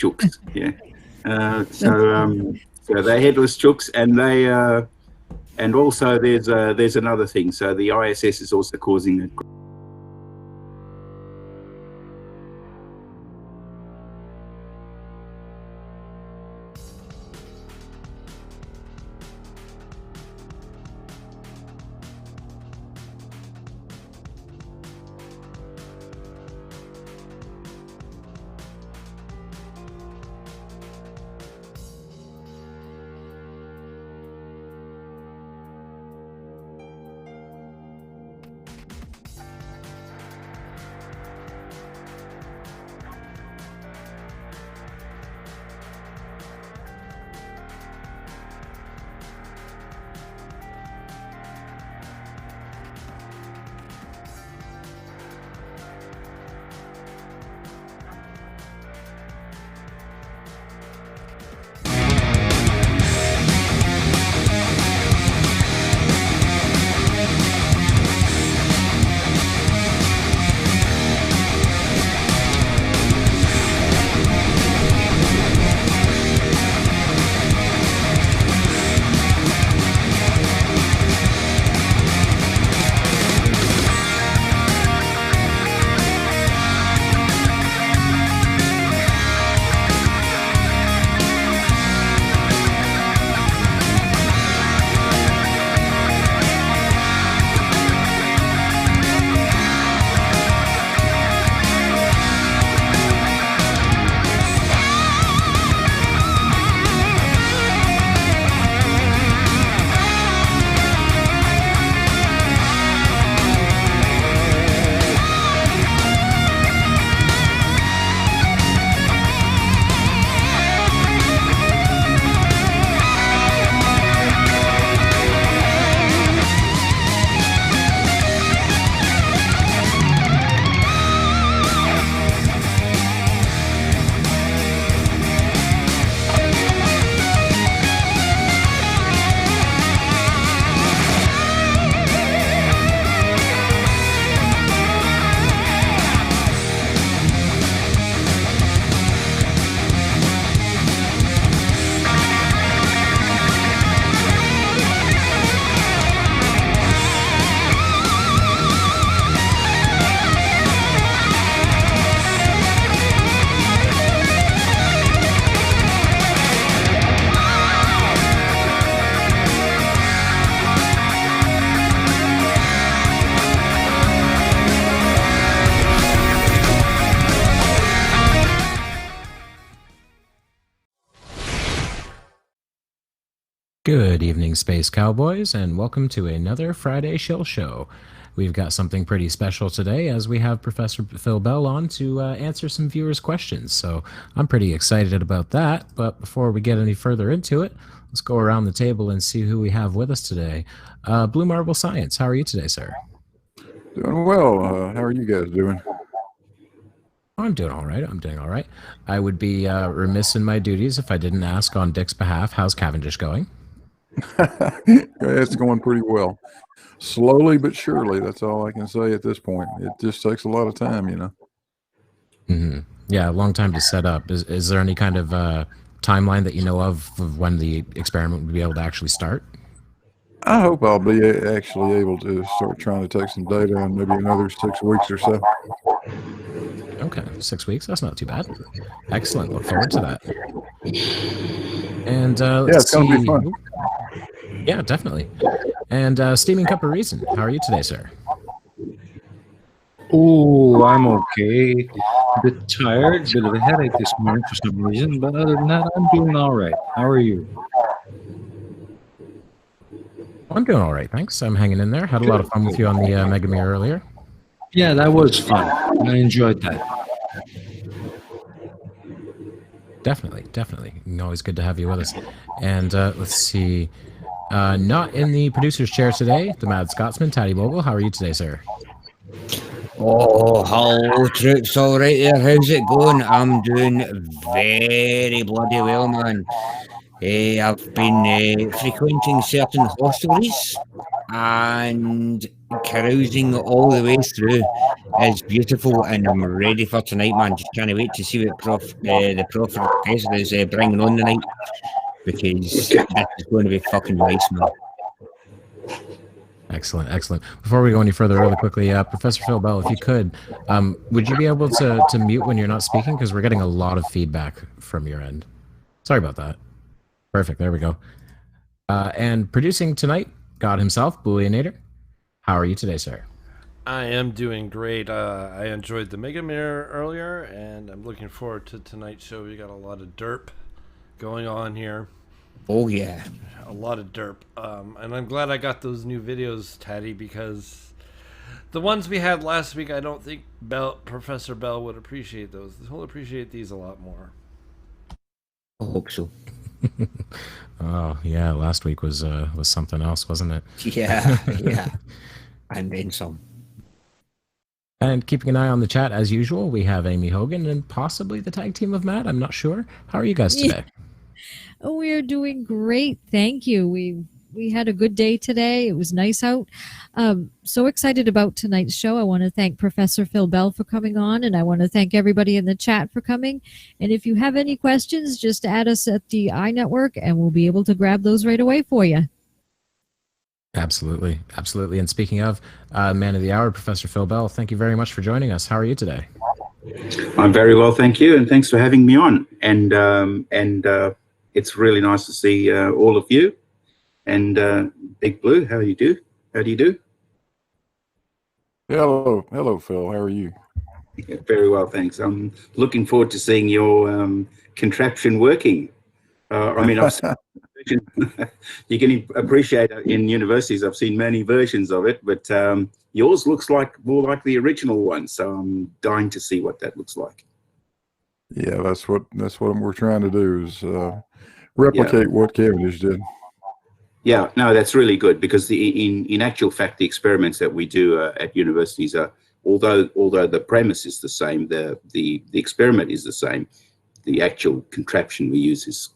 chooks. Yeah. So they're headless chooks, and they and also there's another thing. So the ISS is also causing a Good evening, Space Cowboys, and welcome to another Friday Shill Show. We've got something pretty special today as we have Professor Phill Bell on to answer some viewers' questions. So I'm pretty excited about that. But before we get any further into it, let's go around the table and see who we have with us today. Blue Marble Science, how are you today, sir? Doing well. How are you guys doing? I'm doing all right. I'm doing all right. I would be remiss in my duties if I didn't ask on Dick's behalf, how's Cavendish going? It's going pretty well. Slowly but surely, that's all I can say at this point. It just takes a lot of time, you know. Mm-hmm. Yeah, a long time to set up. Is there any kind of timeline that you know of when the experiment would be able to actually start? I hope I'll be actually able to start trying to take some data in maybe another 6 weeks or so. Okay, 6 weeks. That's not too bad. Excellent. Look forward to that. And yeah, it's going to be fun. Yeah, definitely. And Steaming Cup of Reason, how are you today, sir? Oh, I'm okay. A bit tired, bit of a headache this morning for some reason, but other than that, I'm doing all right. How are you? I'm doing all right, thanks. I'm hanging in there. Had a lot of fun with you on the Mega Mirror earlier. Yeah, that was fun. I enjoyed that. Definitely. Always good to have you with us. And let's see. Not in the producer's chair today, the Mad Scotsman, Tattie-Bogle. How are you today, sir? Oh, hello, troops. All right there. How's it going? I'm doing very bloody well, man. I've been frequenting certain hostelries, and carousing all the way through is beautiful, and I'm ready for tonight, man. Just can't wait to see what the professor is bringing on tonight, because this is going to be fucking nice, man. Excellent, excellent. Before we go any further, really quickly, Professor Phill Bell, if you could, would you be able to mute when you're not speaking? Because we're getting a lot of feedback from your end. Sorry about that. Perfect, there we go. And producing tonight, God himself, Booleanenator. How are you today, sir? I am doing great. I enjoyed the Mega Mirror earlier, and I'm looking forward to tonight's show. We got a lot of derp going on here. Oh, yeah. A lot of derp. And I'm glad I got those new videos, Tatty, because the ones we had last week, I don't think Professor Bell would appreciate those. He'll appreciate these a lot more. I hope so. Oh, yeah, last week was something else, wasn't it? Yeah, yeah. And then some. And keeping an eye on the chat as usual, we have Aimee Hogan and possibly the tag team of Matt. I'm not sure. How are you guys today? Oh, we are doing great. Thank you. We had a good day today. It was nice out. So excited about tonight's show. I want to thank Professor Phill Bell for coming on, and I want to thank everybody in the chat for coming. And if you have any questions, just add us at the EiE Network, and we'll be able to grab those right away for you. Absolutely, absolutely. And speaking of man of the hour, Professor Phill Bell, thank you very much for joining us. How are you today? I'm very well, thank you, and thanks for having me on. And it's really nice to see all of you. And Big Blue, how do you do? Hello, Phil. How are you? Yeah, very well, thanks. I'm looking forward to seeing your contraption working. I mean, I've seen you can appreciate in universities. I've seen many versions of it, but yours looks more like the original one. So I'm dying to see what that looks like. Yeah, that's what we're trying to do is replicate what Cavendish did. Yeah, no, that's really good, because in actual fact, the experiments that we do at universities are, although the premise is the same, the experiment is the same, the actual contraption we use is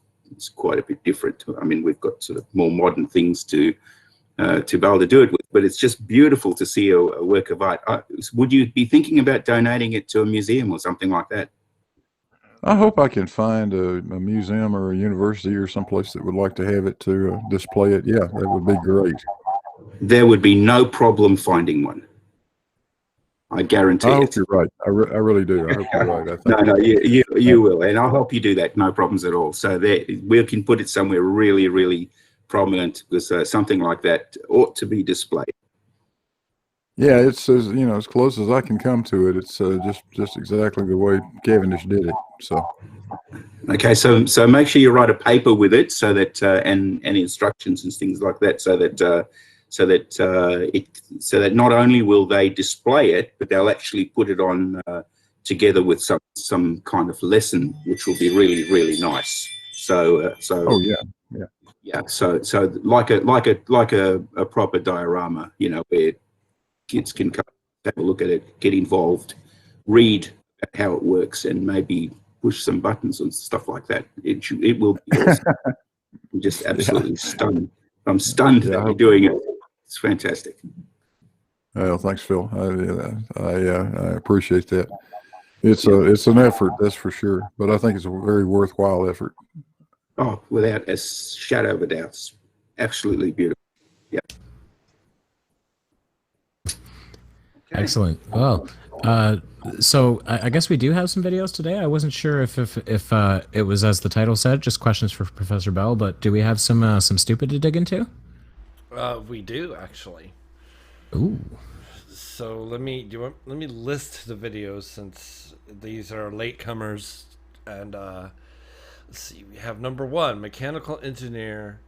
quite a bit different. I mean, we've got sort of more modern things to be able to do it with, but it's just beautiful to see a work of art. Would you be thinking about donating it to a museum or something like that? I hope I can find a museum or a university or someplace that would like to have it to display it. Yeah, that would be great. There would be no problem finding one. I guarantee it. I hope you're right. I really do. I hope you're right. No, you will, and I'll help you do that. No problems at all. So we can put it somewhere really, really prominent, because something like that ought to be displayed. Yeah, it's as close as I can come to it. It's just exactly the way Cavendish did it. So. Okay, so make sure you write a paper with it, so that and instructions and things like that, so that not only will they display it, but they'll actually put it on together with some kind of lesson, which will be really, really nice. So oh yeah. So like a proper diorama, where kids can come have a look at it, get involved, read how it works, and maybe push some buttons and stuff like that. It will be awesome. I'm just absolutely stunned. I'm stunned that we're doing it. It's fantastic. Well, thanks, Phil. I appreciate that. It's an effort, that's for sure, but I think it's a very worthwhile effort. Oh, without a shadow of a doubt. It's absolutely beautiful. Yeah. Okay. Excellent. Well, so I guess we do have some videos today. I wasn't sure if it was, as the title said, just questions for Professor Bell, but do we have some stupid to dig into? We do, actually. Ooh. So let me list the videos, since these are latecomers, and let's see. We have number 1, mechanical engineer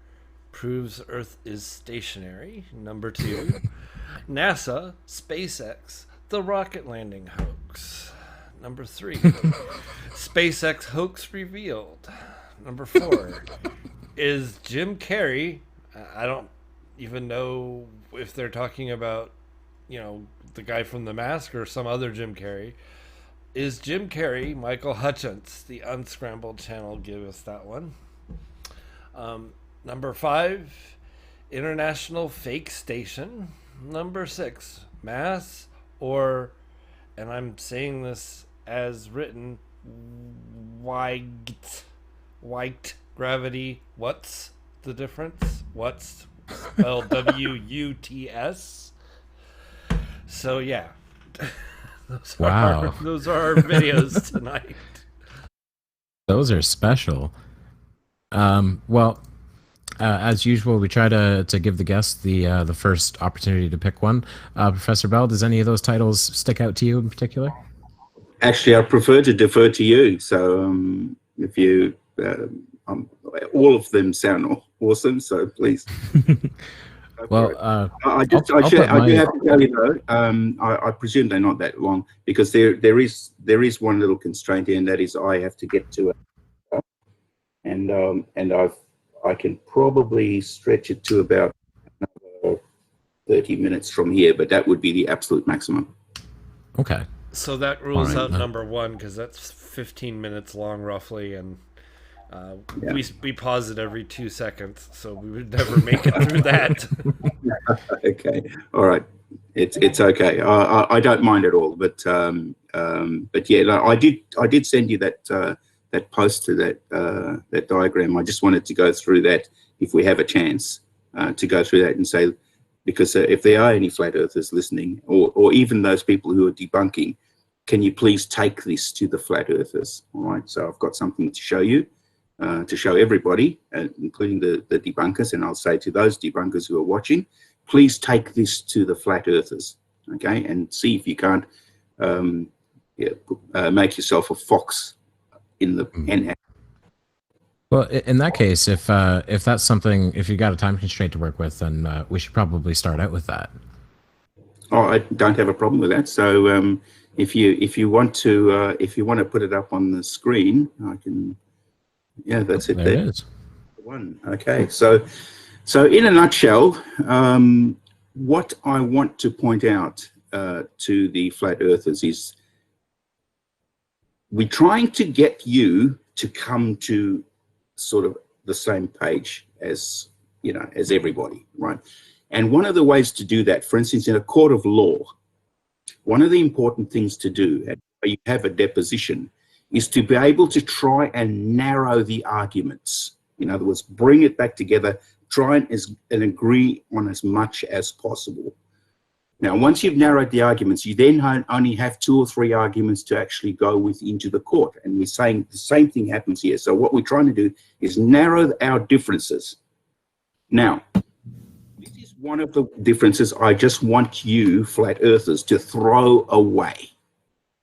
proves Earth is stationary. Number 2, NASA, SpaceX, the rocket landing hoax. Number 3, SpaceX hoax revealed. Number 4, is Jim Carrey, I don't even know if they're talking about, the guy from The Mask or some other Jim Carrey. Is Jim Carrey Michael Hutchence? The Unscrambled channel give us that one. Number 5, International Fake Station. Number 6, mass or, and I'm saying this as written, white gravity. What's the difference? What's spelled WUTS? So yeah, Wow. those are our videos tonight. Those are special. Well, as usual, we try to give the guests the first opportunity to pick one. Professor Bell, does any of those titles stick out to you in particular? Actually, I prefer to defer to you. So if you, all of them sound awesome. So please. Well, I do have to tell you though. I presume they're not that long because there is one little constraint here, and that is I have to get to it, and I can probably stretch it to about another 30 minutes from here, but that would be the absolute maximum. Okay. So that rules out number 1 because that's 15 minutes long roughly, and we pause it every 2 seconds, so we would never make it through that. Okay, all right, it's okay. I don't mind at all, but yeah, no, I did send you that post to that diagram. I just wanted to go through that if we have a chance to go through that and say, because if there are any flat earthers listening, or even those people who are debunking, can you please take this to the flat earthers? All right, so I've got something to show you. To show everybody, including the debunkers, and I'll say to those debunkers who are watching, please take this to the flat earthers, okay, and see if you can't make yourself a fox in the pen. Well, in that case, if that's something, if you got a time constraint to work with, then we should probably start out with that. Oh, I don't have a problem with that. So if you want to put it up on the screen, I can. Yeah, that's it. There it is. One. Okay, so in a nutshell, what I want to point out to the flat earthers is we're trying to get you to come to sort of the same page as everybody, right? And one of the ways to do that, for instance, in a court of law, one of the important things to do, and you have a deposition, is to be able to try and narrow the arguments. In other words, bring it back together, try and agree on as much as possible. Now, once you've narrowed the arguments, you then only have 2 or 3 arguments to actually go with into the court. And we're saying the same thing happens here. So what we're trying to do is narrow our differences. Now, this is one of the differences I just want you, flat earthers, to throw away,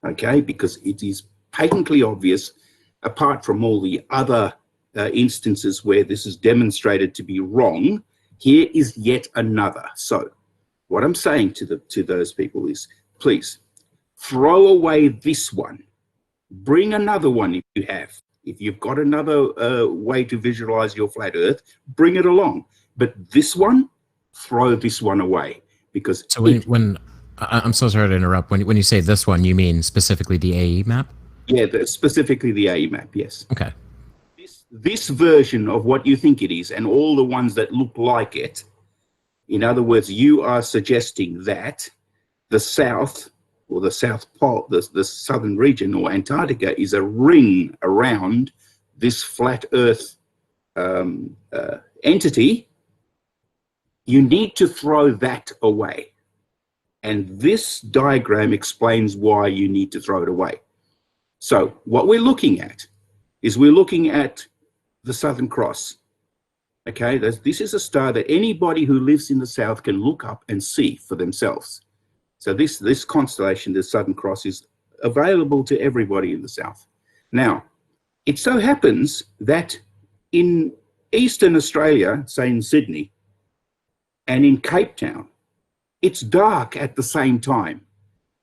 okay? Because it is patently obvious, apart from all the other instances where this is demonstrated to be wrong, here is yet another. So what I'm saying to those people is, please throw away this one, bring another one if you have. If you've got another way to visualize your flat earth, bring it along. But this one, throw this one away, because so when I'm so sorry to interrupt. When you say this one, you mean specifically the EiE map? Yeah, specifically the EiE map, yes. Okay. This version of what you think it is, and all the ones that look like it, in other words, you are suggesting that the South, or the South Pole, the southern region, or Antarctica, is a ring around this flat Earth entity. You need to throw that away. And this diagram explains why you need to throw it away. So what we're looking at is we're looking at the Southern Cross. Okay, this is a star that anybody who lives in the South can look up and see for themselves. So this constellation, the Southern Cross, is available to everybody in the South. Now, it so happens that in Eastern Australia, say in Sydney, and in Cape Town, it's dark at the same time.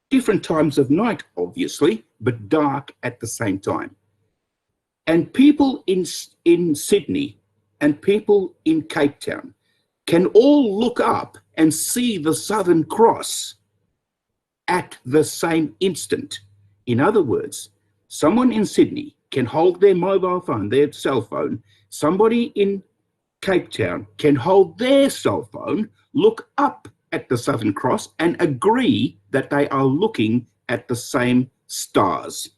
Different times of night, obviously, but dark at the same time. And people in Sydney and people in Cape Town can all look up and see the Southern Cross at the same instant. In other words, someone in Sydney can hold their mobile phone, their cell phone. Somebody in Cape Town can hold their cell phone, look up at the Southern Cross and agree that they are looking at the same stars.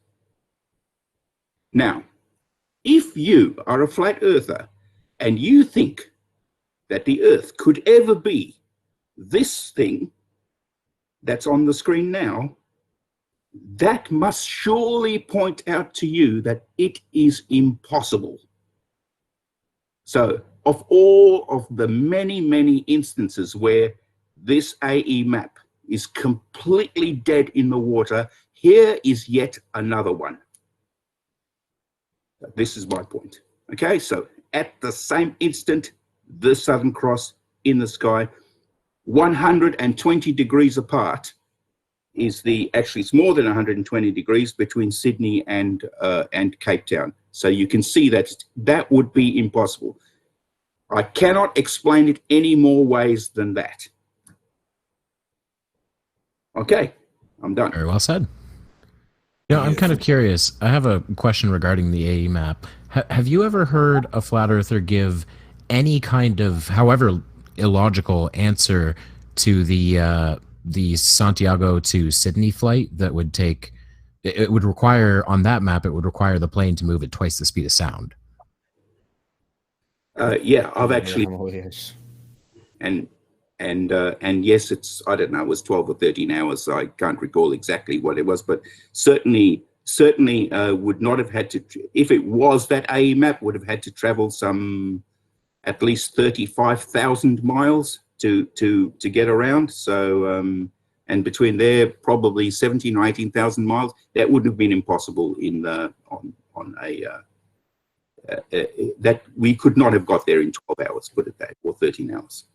Now, if you are a flat earther and you think that the Earth could ever be this thing that's on the screen now, that must surely point out to you that it is impossible. So, of all of the many, many instances where this EiE map is completely dead in the water, here is yet another one. This is my point. Okay, so at the same instant, the Southern Cross in the sky, 120 degrees apart is actually it's more than 120 degrees between Sydney and Cape Town. So you can see that would be impossible. I cannot explain it any more ways than that. Okay, I'm done. Very well said. You know, I'm kind of curious. I have a question regarding the EiE map. Have you ever heard a flat earther give any kind of, however illogical, answer to the Santiago to Sydney flight that would take? It would require, on that map, it would require the plane to move at twice the speed of sound. Yeah, I've actually, and yes, it's, I don't know, it was 12 or 13 hours, so I can't recall exactly what it was, but certainly would not have had to, if it was that EiE map, would have had to travel some at least 35,000 miles to get around. So, and between there, probably 17 or 18,000 miles. That wouldn't have been impossible in on a that we could not have got there in 12 hours, put it that, or 13 hours.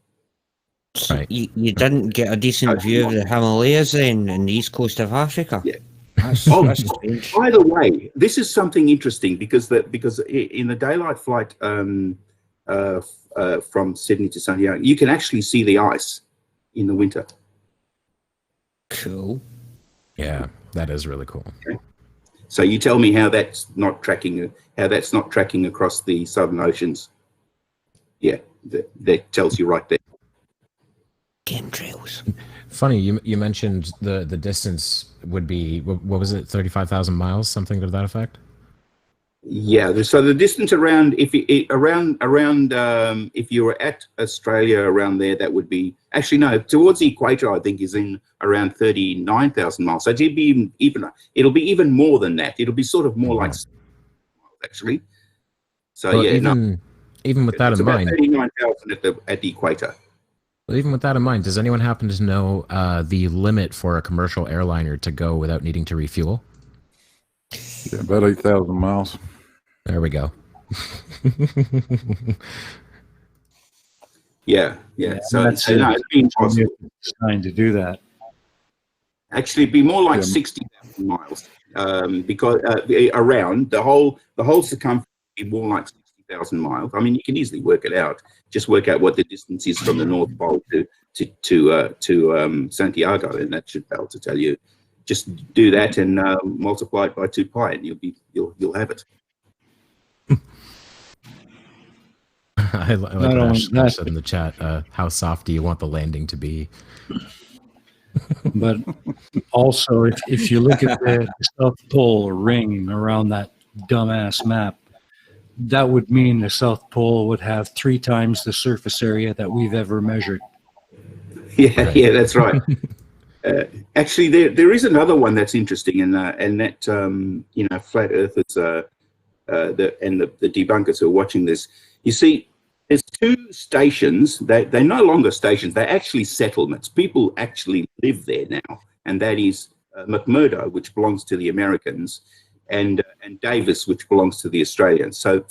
Right. You didn't get a decent view of the Himalayas then in the east coast of Africa. Yeah. That's strange. By the way, this is something interesting because in the daylight flight from Sydney to Santiago, you can actually see the ice in the winter. Cool. Yeah, that is really cool. Okay. So you tell me how that's not tracking across the southern oceans. Yeah, that tells you right there. Chemtrails. Funny, you mentioned the distance would be, what was it, 35,000 miles, something to that effect? Yeah, so the distance around, if you were at Australia around there, that would be, actually no, towards the equator, I think, is in around 39,000 miles. So it'll be even more than that. It'll be sort of more like, actually. So well, yeah, even with that in mind, 39,000 at the equator. Well, even with that in mind, does anyone happen to know the limit for a commercial airliner to go without needing to refuel? Yeah, about 8,000 miles. There we go. Yeah. So it's impossible. Trying to do that. Actually, it'd be more like 60,000 miles because around the whole circumference would be more like 60,000 miles. I mean, you can easily work it out. Just work out what the distance is from the North Pole to Santiago, and that should be able to tell you. Just do that and multiply it by 2 pi, and you'll have it. I like Ash said in the chat, how soft do you want the landing to be? But also, if you look at the South Pole ring around that dumbass map, that would mean the South Pole would have 3 times the surface area that we've ever measured. Yeah, that's right. Actually, there is another one that's interesting, and that flat earthers and the debunkers who are watching this. You see, there's 2 stations. They're no longer stations. They're actually settlements. People actually live there now, and that is McMurdo, which belongs to the Americans, and Davis, which belongs to the Australians. So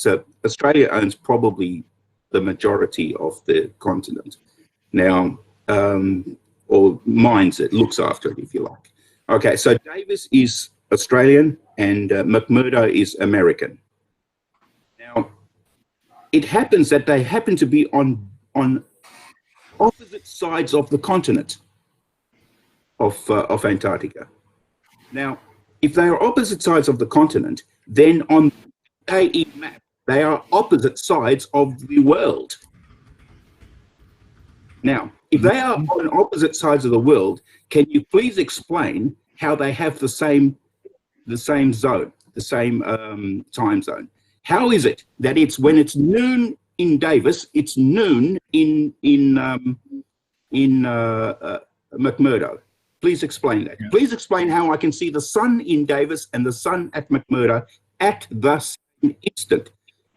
Australia owns probably the majority of the continent now. Or mines it, looks after it, if you like. Okay, so Davis is Australian and McMurdo is American. Now, it happens that they happen to be on opposite sides of the continent of Antarctica. Now, if they are opposite sides of the continent, then on the EiE map, they are opposite sides of the world. Now, If they are on opposite sides of the world, can you please explain how they have the same zone, the same time zone? How is it that it's when it's noon in Davis, it's noon in McMurdo? Please explain that. Yeah. Please explain how I can see the sun in Davis and the sun at McMurdo at the same instant.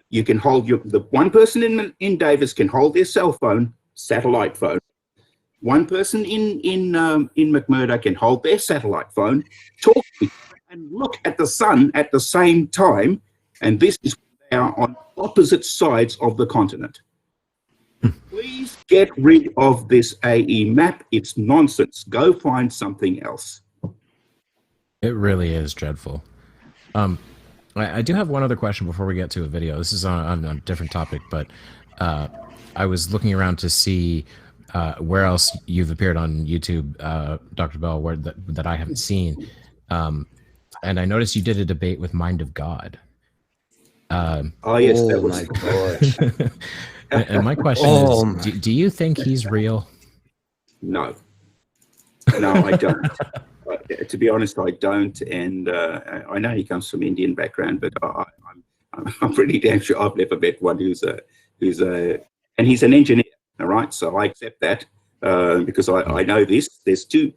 You can hold the one person in Davis can hold their cell phone, satellite phone. One person in McMurdo can hold their satellite phone, talk and look at the sun at the same time, and this is when they are on opposite sides of the continent. Please get rid of this AE map. It's nonsense. Go find something else. It really is dreadful. I do have one other question before we get to a video. This is on a different topic, but I was looking around to see where else you've appeared on YouTube, Dr. Bell, that I haven't seen. And I noticed you did a debate with Mind of God. Oh, yes, that was my gosh. And my question is, do you think he's real? No. No, I don't. To be honest, I don't. And I know he comes from Indian background, but I'm pretty damn sure I've never met one who's and he's an engineer, all right? So I accept that because I know this. There's two.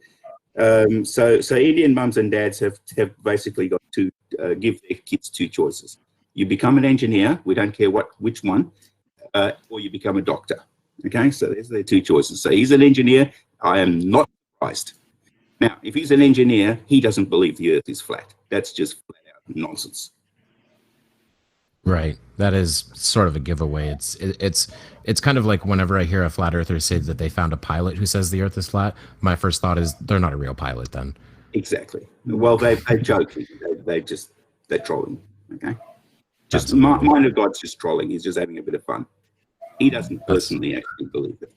So Indian mums and dads have basically got to give their kids two choices. You become an engineer, we don't care which one, or you become a doctor. Okay, so there's their two choices. So he's an engineer. I am not surprised. Now, if he's an engineer, he doesn't believe the Earth is flat. That's just flat out nonsense. Right. That is sort of a giveaway. It's kind of like whenever I hear a flat earther say that they found a pilot who says the Earth is flat, my first thought is they're not a real pilot then. Exactly. Well, they're joking. They're trolling. Okay. Just Mind of God's just trolling. He's just having a bit of fun. He doesn't personally actually believe it.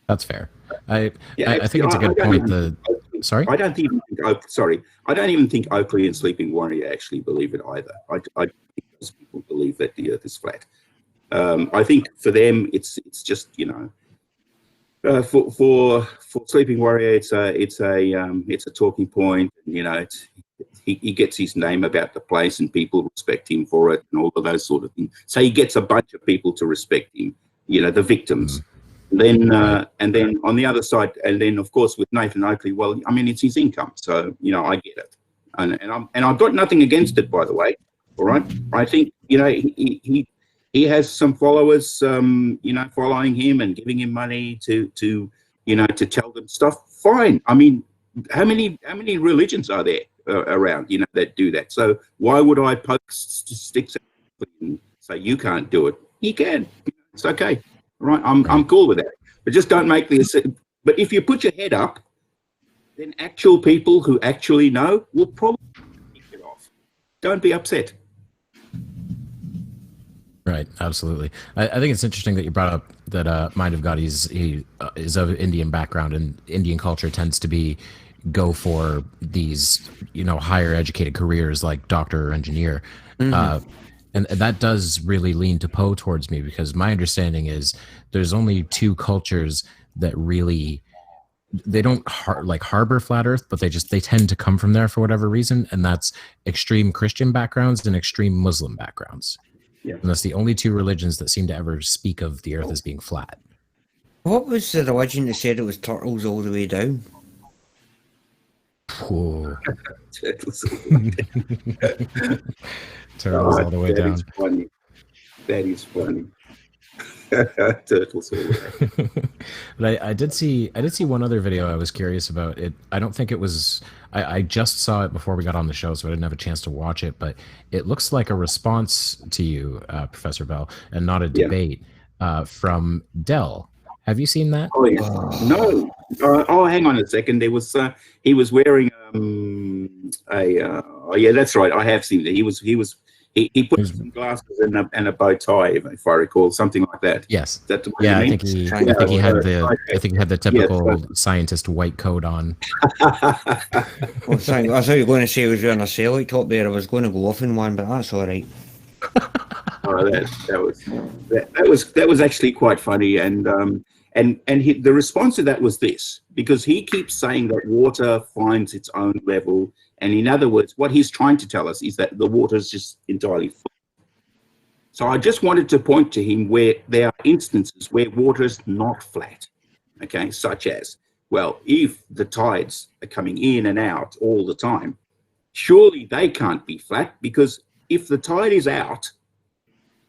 That's fair. I think it's a good point. Sorry? I don't even think Oakley and Sleeping Warrior actually believe it either. I think those people believe that the Earth is flat. I think for them, it's just, for Sleeping Warrior, it's a talking point. He gets his name about the place and people respect him for it and all of those sort of things. So he gets a bunch of people to respect him, the victims. And then on the other side, and then of course with Nathan Oakley, well, I mean, it's his income. So, I get it. And I've got nothing against it, by the way. All right. I think, he has some followers, following him and giving him money to tell them stuff. Fine. I mean, how many religions are there around, that do that? So why would I poke sticks at and say you can't do it? He can. It's okay. All right. I'm cool with that. But just don't make this. But if you put your head up, then actual people who actually know will probably kick it off. Don't be upset. Right, absolutely. I think it's interesting that you brought up that Mind of God, he is of Indian background, and Indian culture tends to go for these, higher educated careers like doctor or engineer. Mm-hmm. And that does really lean to Poe towards me, because my understanding is there's only two cultures that really, they don't harbor flat earth, but they tend to come from there for whatever reason. And that's extreme Christian backgrounds and extreme Muslim backgrounds. Yeah. And that's the only two religions that seem to ever speak of the earth as being flat. What was the religion that said it was turtles all the way down? Turtles all the way down. That is funny. Turtles all the way. But I did see one other video I was curious about. I don't think it was. I just saw it before we got on the show, so I didn't have a chance to watch it. But it looks like a response to you, Professor Bell, and not a debate from Dell. Have you seen that? Oh yeah. No. Hang on a second. There was he was wearing yeah, that's right. I have seen it. He put some glasses and a bow tie, if I recall, something like that. Yes. That's what yeah, you I think he had the typical scientist white coat on. I thought you were going to say he was wearing a sailor top there. I was going to go off in one, but that's all right. That was actually quite funny, and And the response to that was this, because he keeps saying that water finds its own level. And in other words, what he's trying to tell us is that the water is just entirely full. So I just wanted to point to him where there are instances where water is not flat, okay, such as, well, if the tides are coming in and out all the time, surely they can't be flat, because if the tide is out,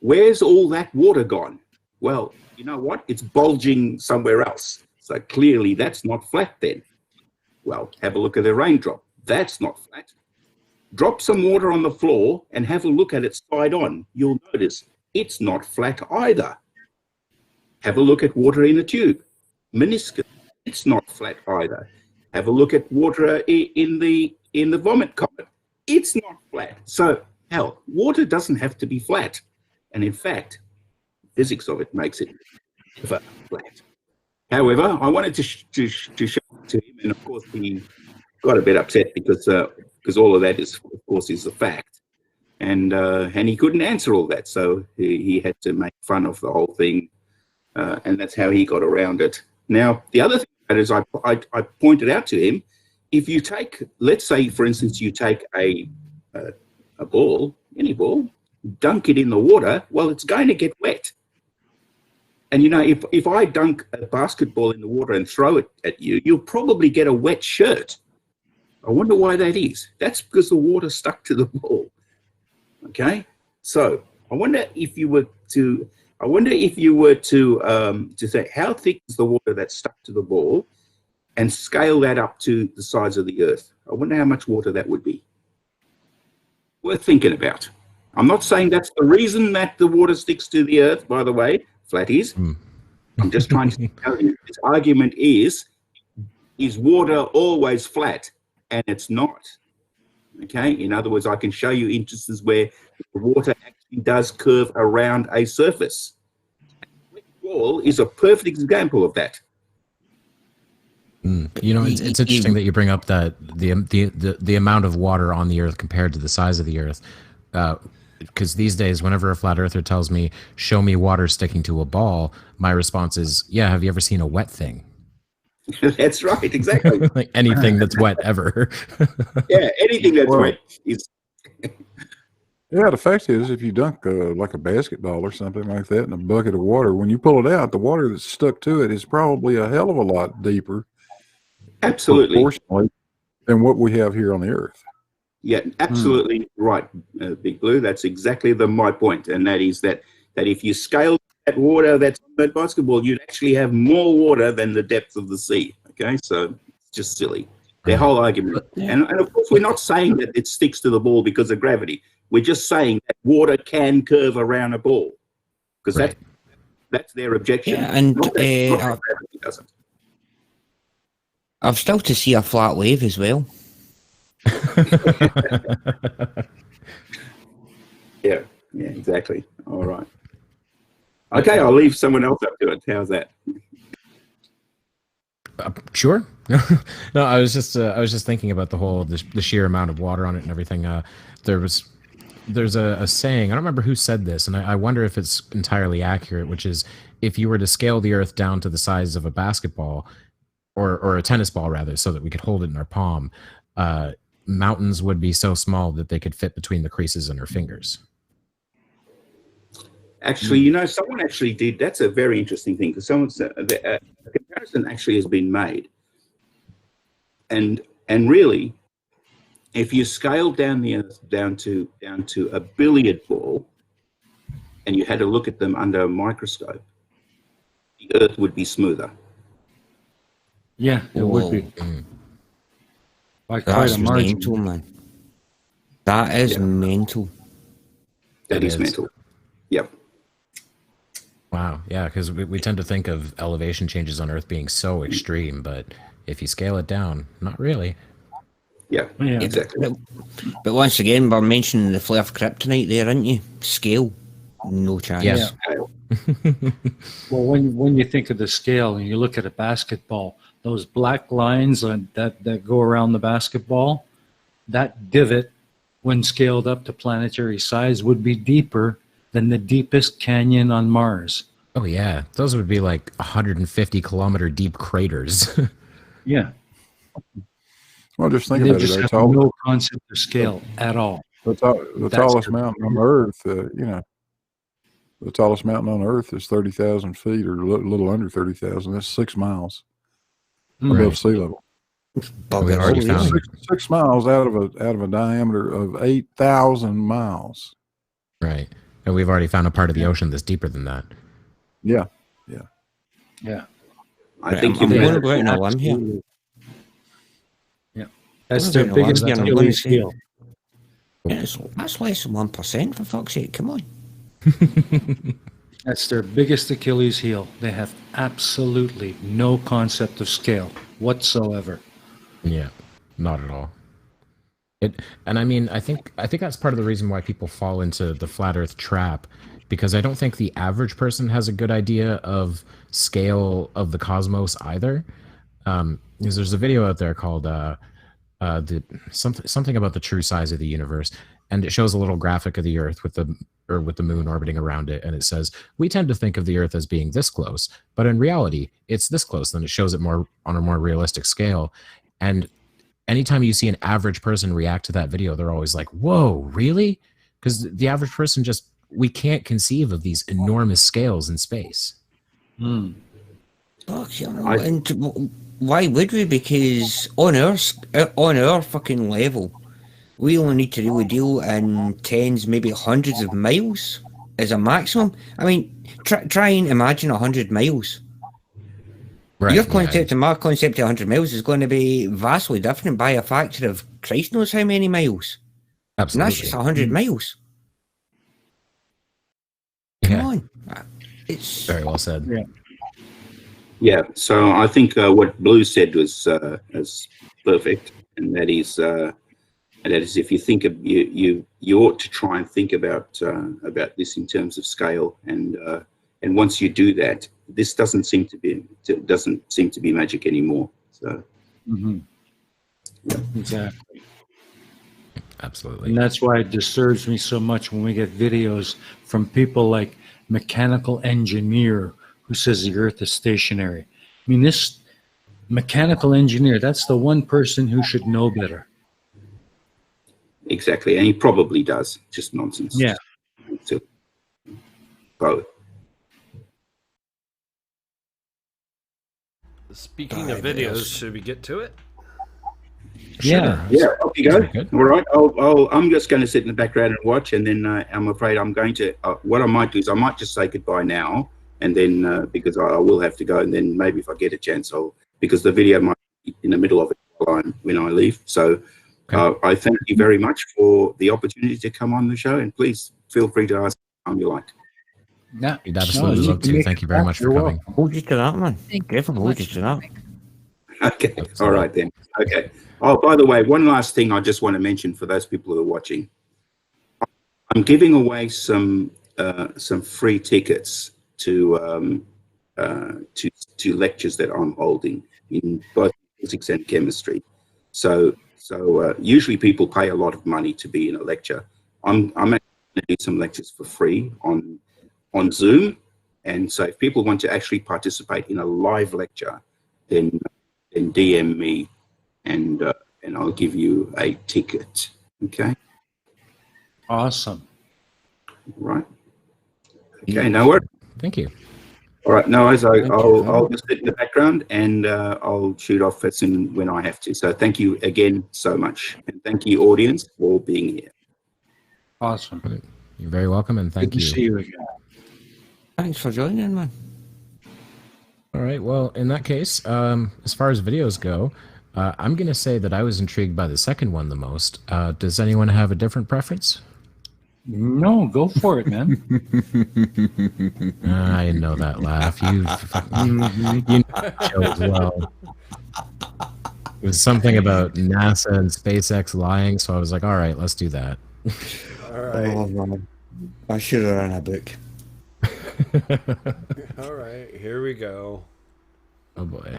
where's all that water gone? Well, you know what? It's bulging somewhere else. So clearly that's not flat then. Well, have a look at a raindrop. That's not flat. Drop some water on the floor and have a look at it side on. You'll notice it's not flat either. Have a look at water in a tube. Minuscule. It's not flat either. Have a look at water in the vomit comet. It's not flat. So, hell, water doesn't have to be flat. And in fact, physics of it makes it flat. However, I wanted to show it to him, and of course he got a bit upset because all of that is, of course, is a fact, and he couldn't answer all that, so he had to make fun of the whole thing, and that's how he got around it. Now, the other thing is, I pointed out to him, if you take, let's say, for instance, you take a ball, any ball, dunk it in the water, well, it's going to get wet. And, you know, if I dunk a basketball in the water and throw it at you, you'll probably get a wet shirt. I wonder why that is. That's because the water stuck to the ball. Okay? So I wonder if you were to say, how thick is the water that's stuck to the ball, and scale that up to the size of the Earth? I wonder how much water that would be. Worth thinking about. I'm not saying that's the reason that the water sticks to the Earth, by the way. Flat is. I'm just trying to tell you, this argument is water always flat? And it's not. Okay? In other words, I can show you instances where the water actually does curve around a surface. The wall is a perfect example of that. You know, it's interesting that you bring up that the amount of water on the Earth compared to the size of the Earth. Because these days, whenever a flat earther tells me, show me water sticking to a ball, my response is, yeah, have you ever seen a wet thing? That's right, exactly. Like anything that's wet ever. Yeah, anything that's wet is... Yeah, the fact is, if you dunk like a basketball or something like that in a bucket of water, when you pull it out, the water that's stuck to it is probably a hell of a lot deeper. Absolutely. Proportionally than what we have here on the Earth. Yeah, absolutely right, Big Blue. That's exactly my point, and that is that if you scale that water that's on that basketball, you'd actually have more water than the depth of the sea. Okay, so it's just silly. Their whole argument, and of course, we're not saying that it sticks to the ball because of gravity. We're just saying that water can curve around a ball, because that's their objection. Yeah, and not that gravity doesn't. I've still to see a flat wave as well. Yeah, exactly. All right. Okay, I'll leave someone else up to it. How's that? Sure. No, I was just thinking about the sheer amount of water on it and everything. There's a saying, I don't remember who said this, and I wonder if it's entirely accurate, which is, if you were to scale the Earth down to the size of a basketball, or a tennis ball rather, so that we could hold it in our palm, mountains would be so small that they could fit between the creases in our fingers. Actually, you know, someone actually did. That's a very interesting thing, because someone said a comparison actually has been made, and really, if you scale down the Earth down to a billiard ball, and you had to look at them under a microscope, the Earth would be smoother. Yeah, it would be. By quite That's a margin. mental, man. That is mental. That is mental. Yep. Wow. Yeah, because we tend to think of elevation changes on Earth being so extreme, but if you scale it down, not really. Yeah, exactly. But once again, we're mentioning the flare of kryptonite there, aren't you? Scale, no chance. Yes. Well, when you think of the scale and you look at a basketball, those black lines that go around the basketball, that divot, when scaled up to planetary size, would be deeper than the deepest canyon on Mars. Oh yeah, those would be like 150-kilometer deep craters. Yeah. Well, just think They about it. just The have tall, no concept of scale at all. the That's tallest their- mountain on Earth, the tallest mountain on Earth is 30,000 feet, or a little under 30,000. That's 6 miles above Right. sea level. We already Really? found. 6 miles out of a diameter of 8,000 miles. Right. And we've already found a part of the ocean that's deeper than that. Yeah. Yeah. I think I'm you going to go out on a limb here. Absolutely. Yeah. That's I'm their going to biggest limb here, and I'm Achilles going to heel. That's less than 1%, for fuck's sake. Come on. That's their biggest Achilles heel. They have absolutely no concept of scale whatsoever. Yeah, not at all. And I mean, I think that's part of the reason why people fall into the flat Earth trap, because I don't think the average person has a good idea of scale of the cosmos either. Because there's a video out there called something about the true size of the universe, and it shows a little graphic of the Earth with the moon orbiting around it, and it says we tend to think of the Earth as being this close, but in reality, it's this close. Then it shows it more on a more realistic scale, and anytime you see an average person react to that video, they're always like, "Whoa, really?" Because the average person we can't conceive of these enormous scales in space. Fuck, you know, and why would we? Because on our fucking level, we only need to really deal in tens, maybe hundreds of miles as a maximum. I mean, try and imagine 100 miles. Right. Your concept and my concept of 100 miles is going to be vastly different by a factor of Christ knows how many miles. Absolutely. And that's just 100 miles. Come on. It's Very well said. Yeah. Yeah, so I think what Blue said was perfect, and that is if you think of you ought to try and think about this in terms of scale, and once you do that, this doesn't seem to be magic anymore. So Exactly. Absolutely. And that's why it disturbs me so much when we get videos from people like Mechanical Engineer who says the Earth is stationary. I mean, this mechanical engineer, that's the one person who should know better. exactly, and he probably does. Just nonsense. Yeah. So, both. Speaking of videos, should we get to it? Yeah. Yeah, off you go. Very good. All right, I'm just going to sit in the background and watch, and then I'm afraid I'm going to. What I might do is I might just say goodbye now, and then because I will have to go, and then maybe if I get a chance, because the video might be in the middle of it when I leave. So I thank you very much for the opportunity to come on the show, and please feel free to ask anytime you like. Yeah. You'd absolutely love to. Thank you very much for coming. hold you to that, man. Thank you Definitely so hold you much to that. for coming. Okay, all right then. Okay. Oh, by the way, one last thing I just want to mention for those people who are watching. I'm giving away some free tickets to lectures that I'm holding in both physics and chemistry. So usually people pay a lot of money to be in a lecture. I'm actually going to do some lectures for free on Zoom, and so if people want to actually participate in a live lecture, then DM me, and I'll give you a ticket. Okay. Awesome. Right. Okay. No worries. Thank you. All right. No worries. I'll just sit in the background, and I'll shoot off as soon when I have to. So thank you again so much, and thank you, audience, for being here. Awesome. You're very welcome, and thank Good you. to see you again. Thanks for joining, man. All right. Well, in that case, as far as videos go, I'm going to say that I was intrigued by the second one the most. Does anyone have a different preference? No, go for it, man. I know that laugh. You know the show as well. It was something about NASA and SpaceX lying, so I was like, all right, let's do that. All right. Oh, man. I should have run a book. All right. Here we go. Oh boy.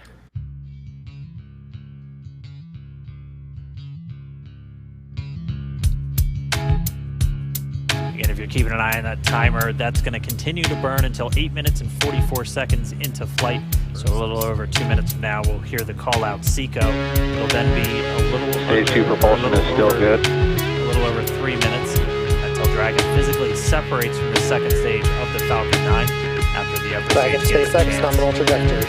And if you're keeping an eye on that timer, that's going to continue to burn until 8 minutes and 44 seconds into flight. So a little over 2 minutes from now, we'll hear the call out Seco. It'll then be a little Stage 2 propulsion is still good. A little over 3 minutes until Dragon physically separates from the second stage of the Falcon 9 after the upper Dragon stage gets a SpaceX chance. nominal trajectory.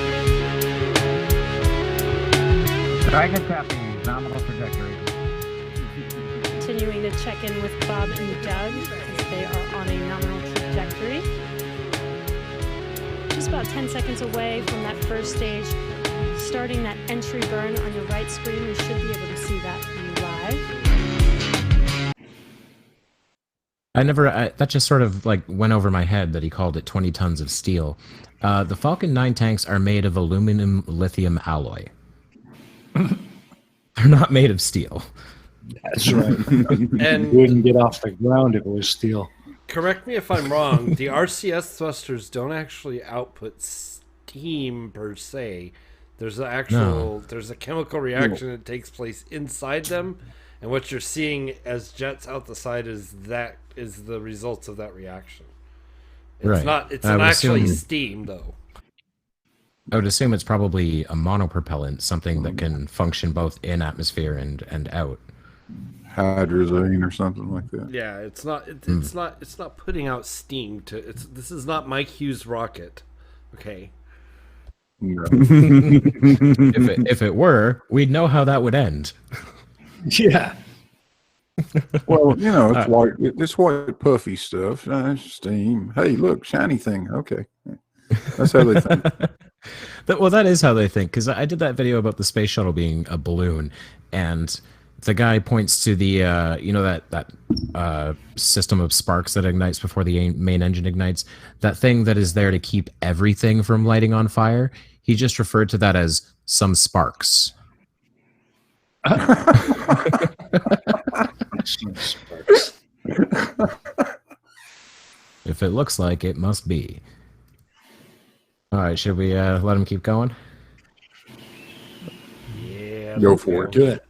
Dragon copy, nominal trajectory. Continuing to check in with Bob and Doug as they are on a nominal trajectory. Just about 10 seconds away from that first stage, starting that entry burn on your right screen. You should be able to see that live. That just sort of like went over my head that he called it 20 tons of steel. The Falcon 9 tanks are made of aluminum lithium alloy. They're not made of steel. That's right. And wouldn't get off the ground if it was steel. correct me if I'm wrong, the RCS thrusters don't actually output steam per se. There's there's a chemical reaction that takes place inside them, and what you're seeing as jets out the side is the results of that reaction. It's not actually steam though. I would assume it's probably a monopropellant, something that can function both in atmosphere and out. Hydrazine or something like that. Yeah, it's not putting out steam this is not Mike Hughes' rocket. Okay. No. if it were, we'd know how that would end. Yeah. Well, you know, it's white puffy stuff. Steam. Hey, look, shiny thing. Okay. That's how they think. Well, that is how they think, because I did that video about the space shuttle being a balloon, and the guy points to the that system of sparks that ignites before the main engine ignites, that thing that is there to keep everything from lighting on fire. He just referred to that as some sparks. If it looks like it, must be. All right, should we let him keep going? Yeah. Go for it. Do it.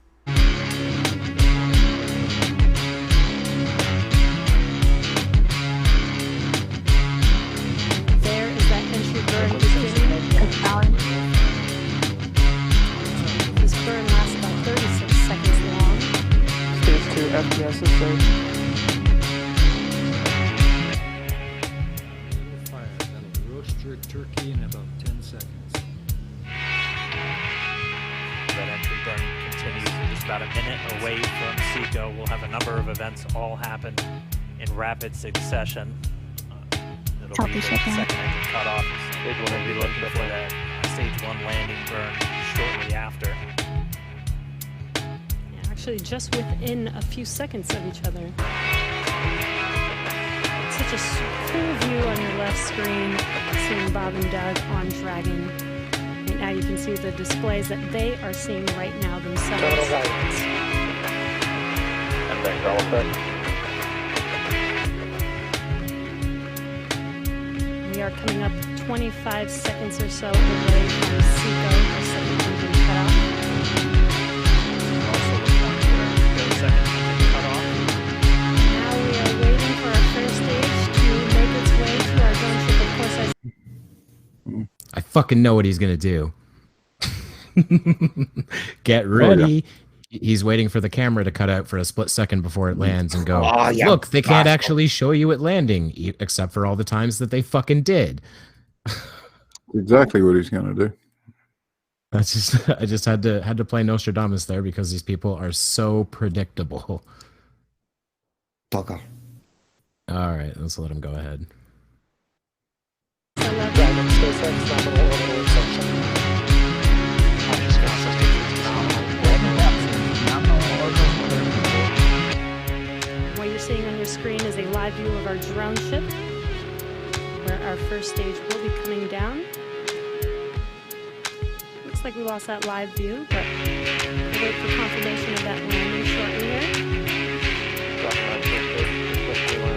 There is that entry burn beginning. This burn lasts about 36 seconds long. Stage 2 FPS is safe. Roast your turkey in about 10 seconds. That entry burn continues. We're just about a minute away from Seco. We'll have a number of events all happen in rapid succession. It'll be the second engine cut off. We'll be looking for that stage 1 landing burn shortly after. Yeah, actually, just within a few seconds of each other. It's such a cool view on your left screen, seeing Bob and Doug on Dragon. Right now you can see the displays that they are seeing right now themselves. Terminal guidance. And then call effect. We are coming up 25 seconds or so away from Seco, our second engine cutoff. Also the point where the second engine cut off. Now we are waiting for our first stage to make its way to our drone ship. Of course, I fucking know what he's gonna do. Get ready. He's waiting for the camera to cut out for a split second before it lands and go, look, they can't actually show you it landing, except for all the times that they fucking did. Exactly what he's gonna do. I just had to play Nostradamus there because these people are so predictable. Bugger. All right, let's let him go ahead. Dragon SpaceX nominal orbital ascension. what you're seeing on your screen is a live view of our drone ship, where our first stage will be coming down. Looks like we lost that live view, but we'll wait for confirmation of that landing shortly here.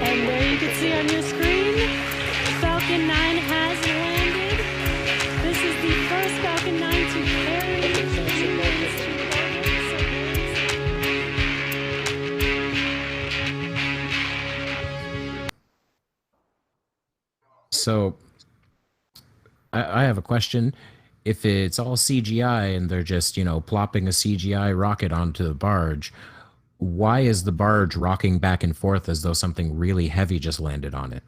And there you can see on your screen, Falcon 9 has landed. This is the first Falcon 9 to carry humans to So I have a question. If it's all CGI and they're just, plopping a CGI rocket onto the barge, why is the barge rocking back and forth as though something really heavy just landed on it?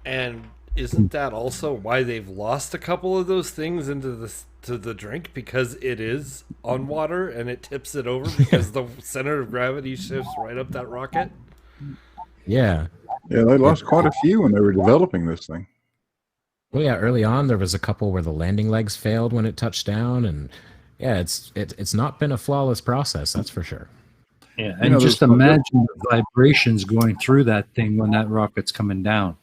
And isn't that also why they've lost a couple of those things into the drink? Because it is on water and it tips it over because the center of gravity shifts right up that rocket? Yeah. Yeah, they lost quite a few when they were developing this thing. Well, yeah, early on there was a couple where the landing legs failed when it touched down, and yeah, it's not been a flawless process, that's for sure. Yeah, and just imagine the vibrations going through that thing when that rocket's coming down.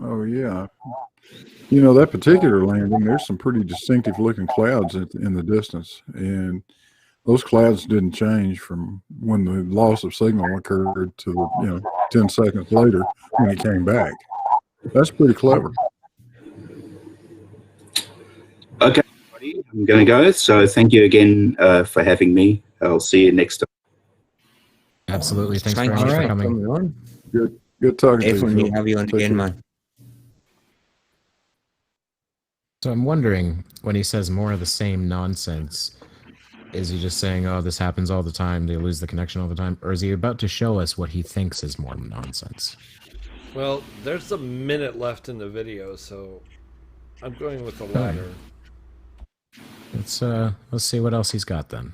Oh yeah, that particular landing, there's some pretty distinctive looking clouds in the distance, and those clouds didn't change from when the loss of signal occurred to 10 seconds later when it came back. That's pretty clever. Okay, everybody, I'm going to go. So thank you again for having me. I'll see you next time. Absolutely. Thanks very much for coming on. Good talking to you. Definitely have you on again, man. So I'm wondering, when he says more of the same nonsense, is he just saying, oh, this happens all the time, they lose the connection all the time? Or is he about to show us what he thinks is more nonsense? Well, there's a minute left in the video, so I'm going with the latter. Let's see what else he's got then.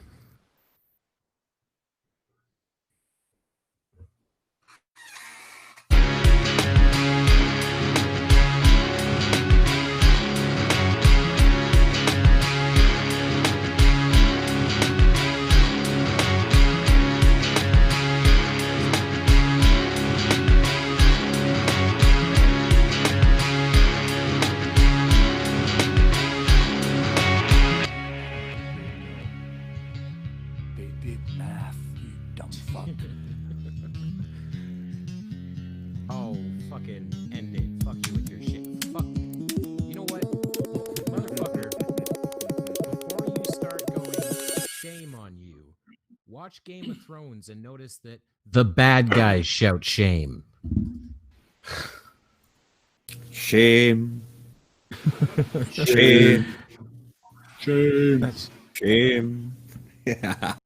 Watch Game of Thrones and notice that the bad guys shout shame. Shame. Shame. Shame. Shame. That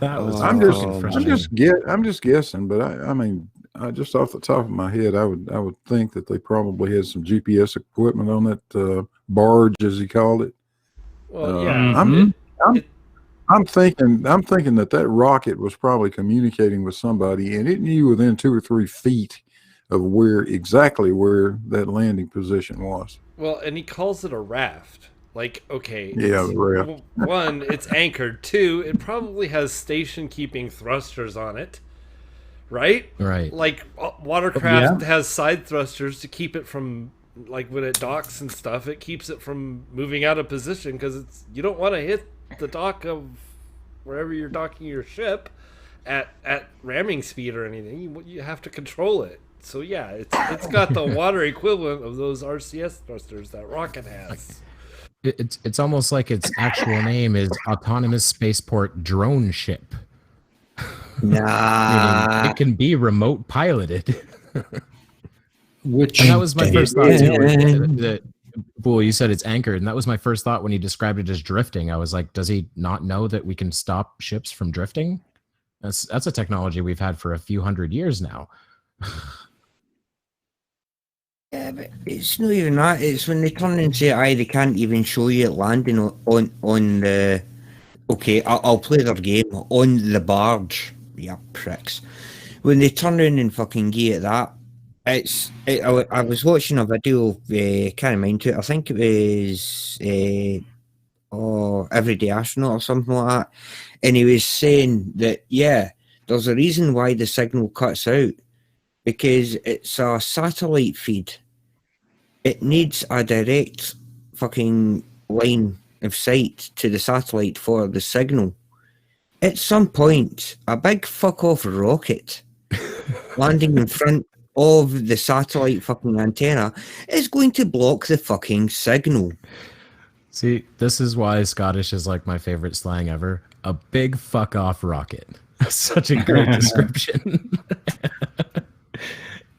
was I'm just guessing, but I mean, just off the top of my head, I would think that they probably had some GPS equipment on that barge, as he called it. Well, yeah. I'm thinking that rocket was probably communicating with somebody, and it knew within 2 or 3 feet of exactly where that landing position was. Well, and he calls it a raft. Like, okay, yeah, raft. 1, it's anchored. 2, it probably has station-keeping thrusters on it, right? Right. Like watercraft has side thrusters to keep it from, like when it docks and stuff, it keeps it from moving out of position because you don't want to hit the dock of wherever you're docking your ship at ramming speed or anything. You have to control it. So yeah, it's got the water equivalent of those RCS thrusters that rocket has. It's almost like its actual name is Autonomous Spaceport Drone Ship. Nah. Meaning it can be remote piloted. Which and that was my first thought too. Well, you said it's anchored, and that was my first thought when he described it as drifting. I was like, does he not know that we can stop ships from drifting? That's a technology we've had for a few hundred years now. Yeah, but it's not even that. It's when they turn and say, they can't even show you it landing on the... Okay, I'll play their game. On the barge. Yeah, pricks. When they turn around and fucking get that, I was watching a video of, can't mind it, I think it was Everyday Astronaut or something like that, and he was saying that, yeah, there's a reason why the signal cuts out, because it's a satellite feed. It needs a direct fucking line of sight to the satellite for the signal. At some point, a big fuck-off rocket landing in front of the satellite fucking antenna is going to block the fucking signal. See, this is why Scottish is like my favorite slang ever. A big fuck off rocket. Such a great description.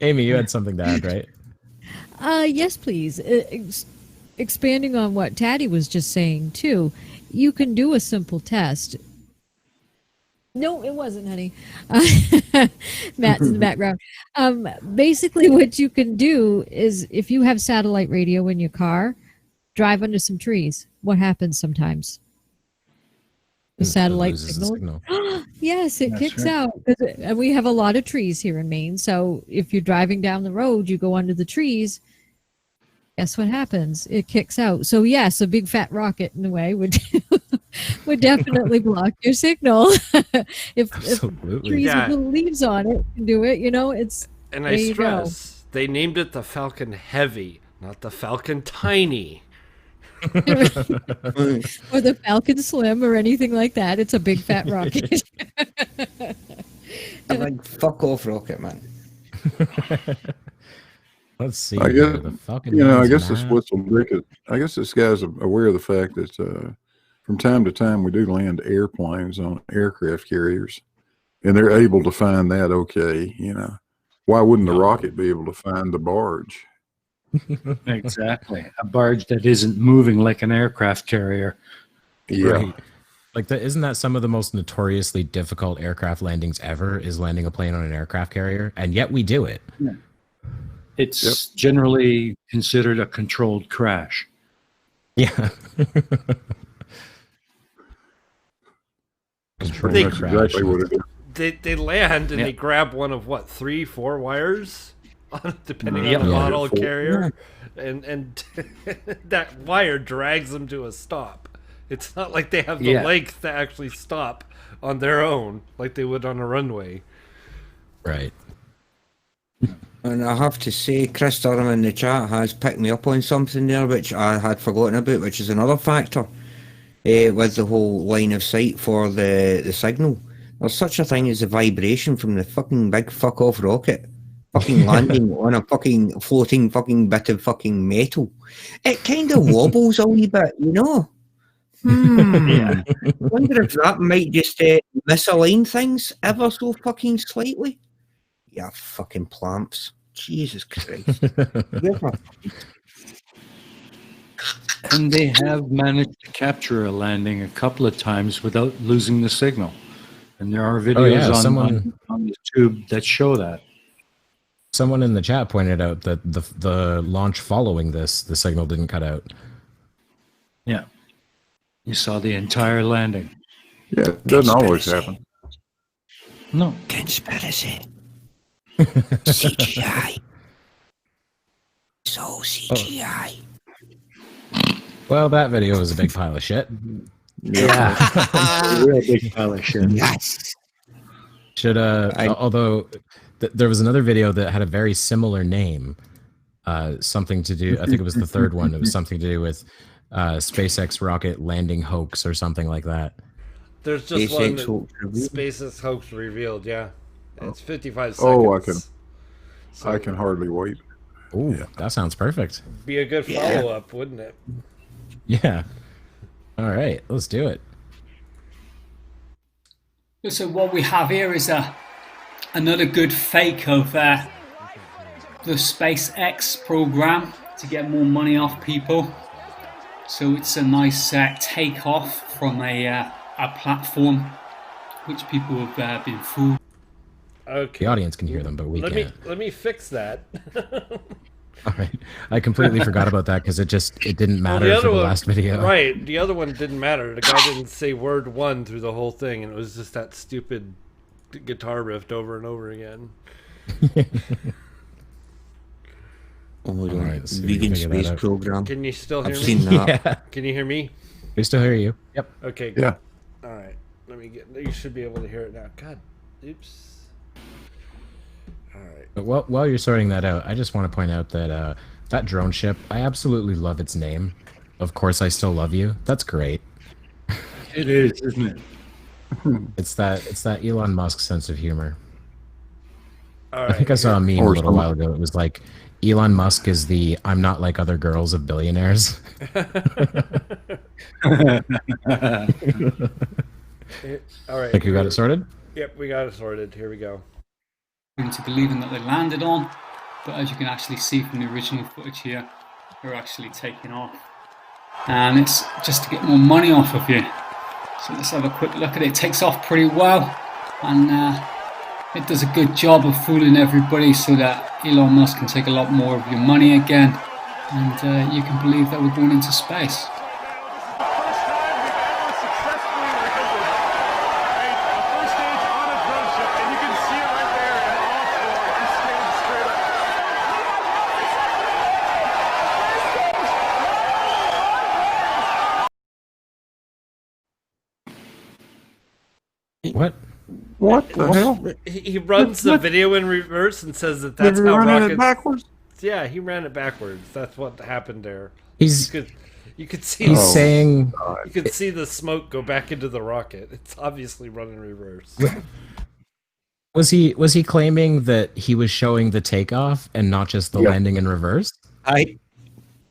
Aimee, you had something to add, right? Yes, please. Expanding on what Tatty was just saying too, you can do a simple test. No, it wasn't, honey. Matt's in the background. Basically, what you can do is if you have satellite radio in your car, drive under some trees. What happens sometimes? The satellite signal. Yes, it kicks out. And we have a lot of trees here in Maine. So if you're driving down the road, you go under the trees. Guess what happens? It kicks out. So yes, a big fat rocket in a way would would definitely block your signal. if trees with little leaves on it can do it, it's. And I stress, they named it the Falcon Heavy, not the Falcon Tiny. Or the Falcon Slim or anything like that. It's a big fat rocket. A big fuck off rocket, man. Let's see. I guess, I guess this whistle brick is, I guess this guy's aware of the fact that from time to time we do land airplanes on aircraft carriers, and they're able to find that. Okay, why wouldn't the rocket be able to find the barge? Exactly, a barge that isn't moving like an aircraft carrier. Yeah. Right. Like isn't that some of the most notoriously difficult aircraft landings ever? Is landing a plane on an aircraft carrier, and yet we do it. Yeah. It's generally considered a controlled crash. Yeah. Controlled crash. Exactly what it is. They land and they grab one of 3-4 wires, depending on the model carrier, and that wire drags them to a stop. It's not like they have the length to actually stop on their own like they would on a runway. Right. And I have to say, Chris Durham in the chat has picked me up on something there which I had forgotten about, which is another factor with the whole line of sight for the signal. There's such a thing as a vibration from the fucking big fuck off rocket fucking landing on a fucking floating fucking bit of fucking metal. It kind of wobbles a wee bit, I wonder if that might just misalign things ever so fucking slightly. Yeah, fucking plamps. Jesus Christ. And they have managed to capture a landing a couple of times without losing the signal. And there are videos on YouTube that show that. Someone in the chat pointed out that the launch following this, the signal didn't cut out. Yeah. You saw the entire landing. Yeah, it doesn't always happen. No. Conspiracy. CGI. So CGI. Well, that video was a big pile of shit. Yeah. A real big pile of shit. Yes. Should although there was another video that had a very similar name, something to do. I think it was the third one. It was something to do with SpaceX rocket landing hoax or something like that. There's just one SpaceX hoax revealed. Yeah, it's 55 seconds. Oh, I can hardly wait. Ooh, that sounds perfect. Be a good follow-up, wouldn't it? Yeah. All right, let's do it. So what we have here is another good fake of the SpaceX program to get more money off people. So it's a nice takeoff from a platform which people have been fooled. Okay. The audience can hear them, but we can't. Let me fix that. All right. I completely forgot about that because it didn't matter for the last video. Right. The other one didn't matter. The guy didn't say word one through the whole thing, and it was just that stupid guitar riff over and over again. Right, vegan space program. Can you still hear me? I've seen that. Yeah. Can you hear me? We still hear you. Yep. Okay. Good. Yeah. All right. Let me get. You should be able to hear it now. God. Oops. All right. But while you're sorting that out, I just want to point out that that drone ship, I absolutely love its name. Of course, I still love you. That's great. It is, isn't it? It's that Elon Musk sense of humor. All right. I think I saw a meme a little while ago. It was like, Elon Musk is the "I'm not like other girls" of billionaires. All right. Think you got it sorted? Yep, we got it sorted. Here we go. Into believing that they landed on. but as you can actually see from the original footage here, they're actually taking off. And it's just to get more money off of you. So let's have a quick look at it. It takes off pretty well, and it does a good job of fooling everybody so that Elon Musk can take a lot more of your money again, and you can believe that we're going into space. What? What the hell? He runs the video in reverse and says that that's how rockets. It backwards? Yeah, he ran it backwards. That's what happened there. You could see. He's saying. You could see the smoke go back into the rocket. It's obviously running reverse. Was he claiming that he was showing the takeoff and not just the landing in reverse?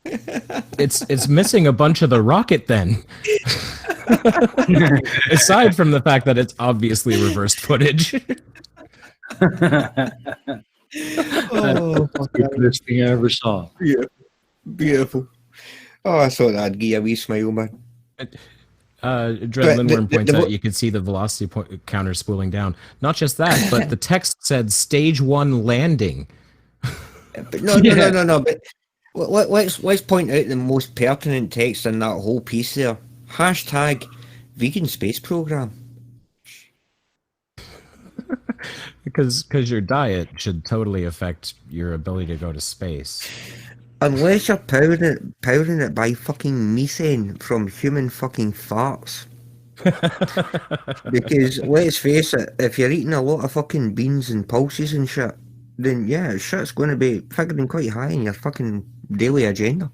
It's missing a bunch of the rocket then. Aside from the fact that it's obviously reversed footage. Stupidest thing I ever saw. Yeah, beautiful. Oh, I thought that'd give you a wee smile, man. Dread Lindworm points out you could see the velocity counter spooling down. Not just that, but the text said stage 1 landing. But no. But let's point out the most pertinent text in that whole piece there. Hashtag vegan space program. Because your diet should totally affect your ability to go to space. Unless you're powering it by fucking methane from human fucking farts. Because let's face it, if you're eating a lot of fucking beans and pulses and shit, then yeah, shit's going to be figuring quite high in your fucking daily agenda.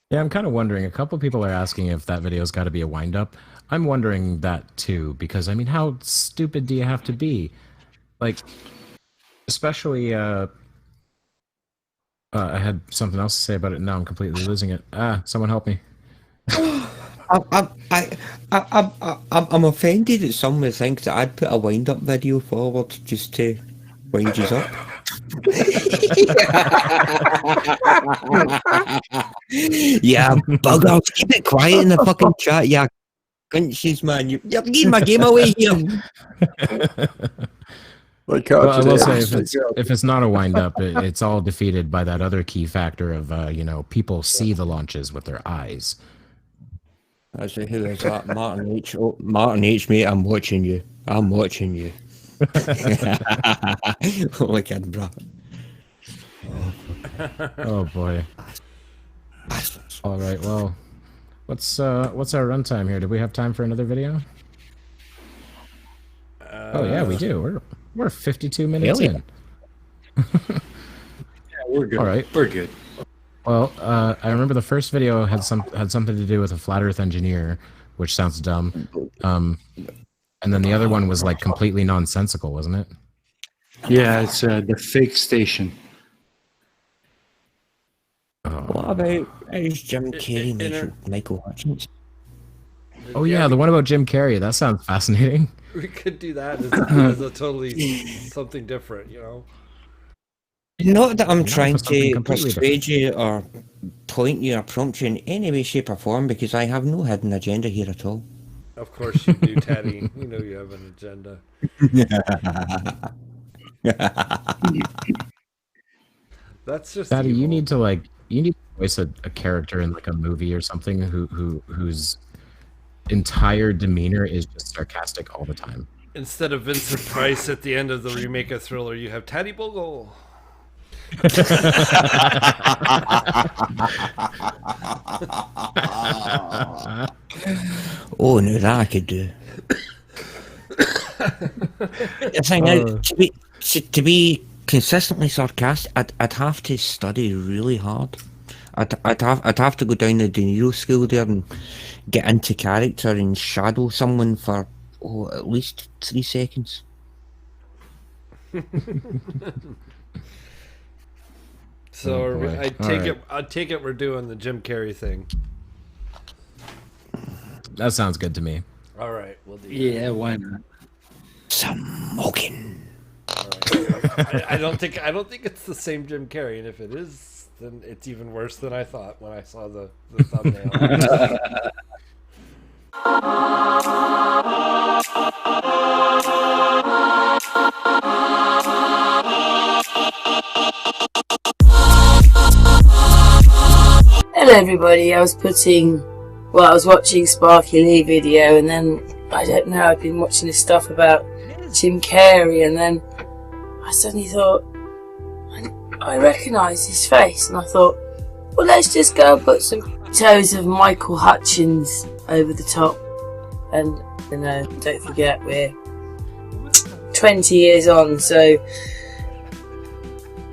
Yeah, I'm kind of wondering. A couple people are asking if that video's got to be a wind-up. I'm wondering that too, because I mean, how stupid do you have to be? Like, especially, I had something else to say about it, and now I'm completely losing it. Someone help me. I'm offended that some would think that I'd put a wind-up video forward just to wind you up. Yeah, bugger, keep it quiet in the fucking chat, yeah. Gunches, man, you're giving my game away here. Well, I will say, if it's not a wind-up, it's all defeated by that other key factor of, people see the launches with their eyes. I say, who is that? Martin H. Oh, Martin H, mate, I'm watching you. I'm watching you. Only kidding, bro. Oh boy. All right, well, what's our runtime here? Do we have time for another video? Oh yeah, we do. We're 52 minutes in. Yeah, we're good. All right, we're good. Well, I remember the first video had something to do with a flat Earth engineer, which sounds dumb. And then the other one was like completely nonsensical, wasn't it? Yeah, it's the fake station. What about Jim Carrey, Michael Hutchins? Oh yeah, the one about Jim Carrey. That sounds fascinating. We could do that as a totally something different, you know. Not that I'm trying to persuade you or point you or prompt you in any way, shape, or form, because I have no hidden agenda here at all. Of course you do, Tatty. You know you have an agenda. That's just Tatty. evil. You need to voice a character in like a movie or something whose entire demeanor is just sarcastic all the time. Instead of Vincent Price at the end of the remake of Thriller, you have Tattie-Bogle. Oh no, that I could do. The thing is, to be consistently sarcastic, I'd have to study really hard. I'd have to go down the De Niro school there and get into character and shadow someone for at least 3 seconds. So I take it we're doing the Jim Carrey thing. That sounds good to me. All right, we'll do that. Yeah, why not? Smoking. I don't think it's the same Jim Carrey, and if it is, then it's even worse than I thought when I saw the thumbnail. Hello everybody, I was watching Sparky Lee video, and then, I don't know, I've been watching this stuff about Jim Carrey, and then I suddenly thought, I recognise his face, and I thought, well, let's just go and put some toes of Michael Hutchins over the top. And, you know, don't forget, we're 20 years on, so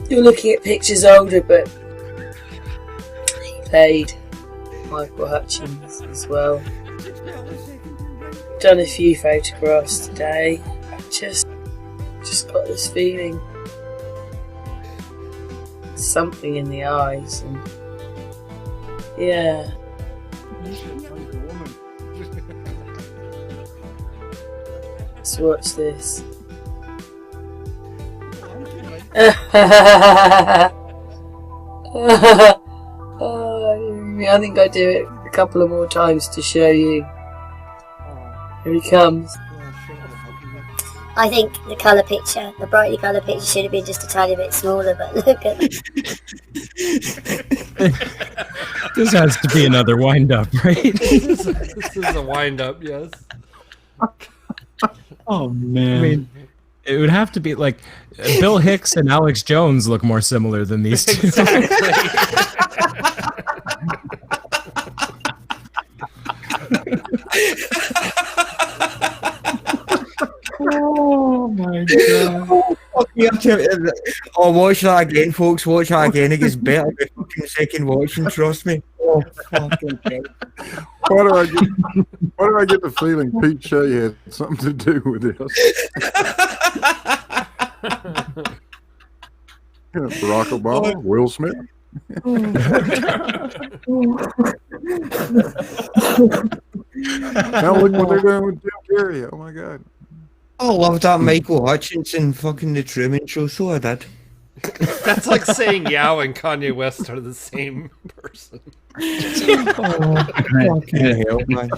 you're looking at pictures older, but he played Michael Hutchins as well. Done a few photographs today. Just got this feeling. Something in the eyes, and yeah. Let's watch this. I think I'll do it a couple of more times to show you. Here he comes. I think the colour picture, the brightly coloured picture, should have been just a tiny bit smaller, but look at This has to be another wind-up, right? This is a wind-up, yes. Oh, man. I mean, it would have to be like Bill Hicks and Alex Jones look more similar than these two. Oh my god. Oh, watch that again, folks. Watch that again. It gets better every fucking second watching, trust me. Oh, fucking hell. Why do I get the feeling Pete Shea had something to do with this? Barack Obama, Will Smith. Now look what they're doing with Jim Carrey. Oh my god. I love that Michael Hutchins in fucking The Truman Show, so I did. That's like saying Yao and Kanye West are the same person. Oh, fucking hell, man.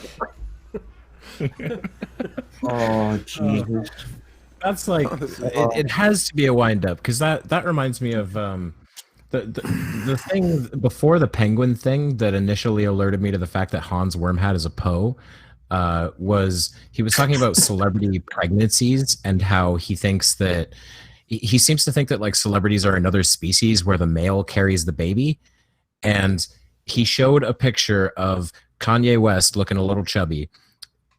Oh, Jesus. That's like, it has to be a wind-up, because that reminds me of the thing before the penguin thing that initially alerted me to the fact that Hans Wormhat is a Poe. Was he was talking about celebrity pregnancies and how he thinks that he seems to think that like celebrities are another species where the male carries the baby, and he showed a picture of Kanye West looking a little chubby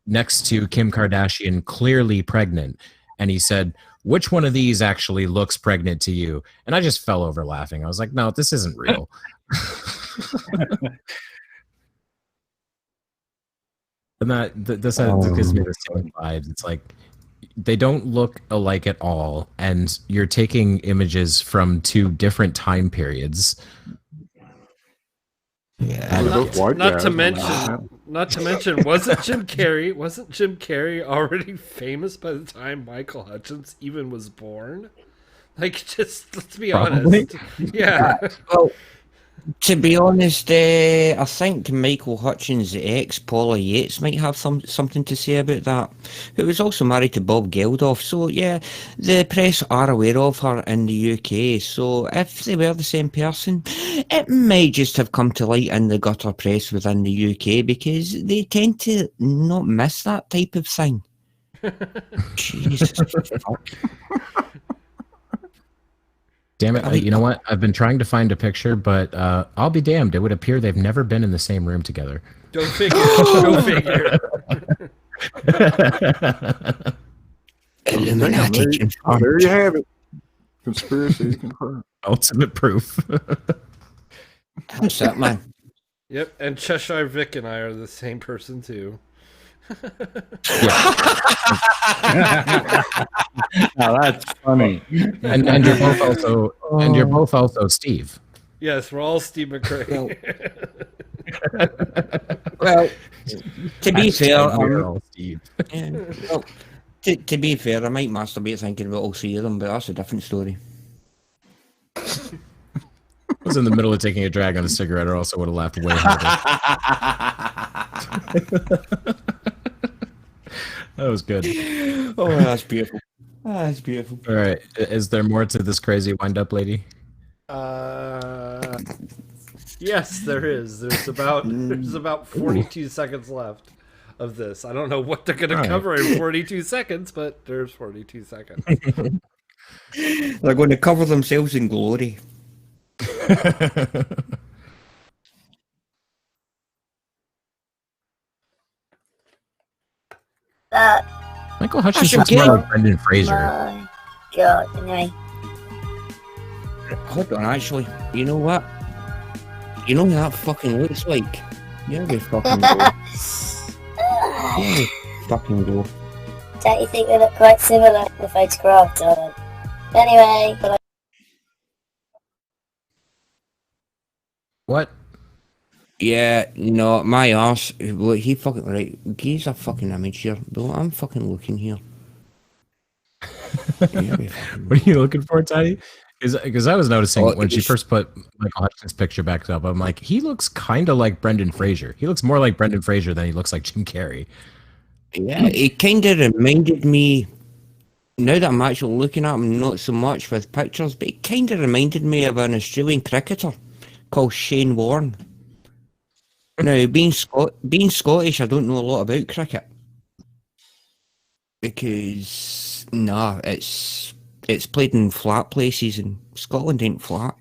next to Kim Kardashian clearly pregnant, and he said, which one of these actually looks pregnant to you? And I just fell over laughing. I was like, no, this isn't real. And this gives me the same vibes. It's like they don't look alike at all, and you're taking images from two different time periods. Yeah, not to mention, wasn't Jim Carrey already famous by the time Michael Hutchins even was born? Like, just let's be honest. Yeah. Well, to be honest, I think Michael Hutchins' ex, Paula Yates, might have something to say about that, who was also married to Bob Geldof. So, yeah, the press are aware of her in the UK. So, if they were the same person, it might just have come to light in the gutter press within the UK, because they tend to not miss that type of thing. Jesus fuck. Damn it, you know what? I've been trying to find a picture, but I'll be damned. It would appear they've never been in the same room together. Go figure. Go figure. Illuminati. There you have it. Conspiracy confirmed. Ultimate proof. What's that, man? Yep, and Cheshire Vic and I are the same person too. Now that's funny. And you're both also Steve. Yes, we're all Steve McRae. Well, to be fair, we're all Steve. Well, To be fair, I might masturbate thinking about all three of them, but that's a different story. I was in the middle of taking a drag on a cigarette, or also would have laughed way harder. That was good. Oh, that's beautiful. That's beautiful. All right. Is there more to this crazy wind-up, lady? Yes, there is. There's about 42 seconds left of this. I don't know what they're going to cover in 42 seconds, but there's 42 seconds. They're going to cover themselves in glory. Michael Hutchinson's more like Brendan Fraser. My God, anyway. Hold on, actually. You know what? You know what that fucking looks like? Yeah, we fucking go. Yeah, we fucking go. Don't you think they look quite similar in the photograph, Dawson? Anyway, What? Yeah, no, my arse. Look, he fucking right. He's a fucking image here. But I'm fucking looking here. Yeah, What are you looking for, Tatty? Because I was noticing when she first put Michael Hutchinson's picture back up, I'm like, he looks kind of like Brendan Fraser. He looks more like Brendan Fraser than he looks like Jim Carrey. Yeah, it kind of reminded me. Now that I'm actually looking at him, not so much with pictures, but it kind of reminded me of an Australian cricketer called Shane Warne. Now, being Scottish, I don't know a lot about cricket because it's played in flat places, and Scotland ain't flat.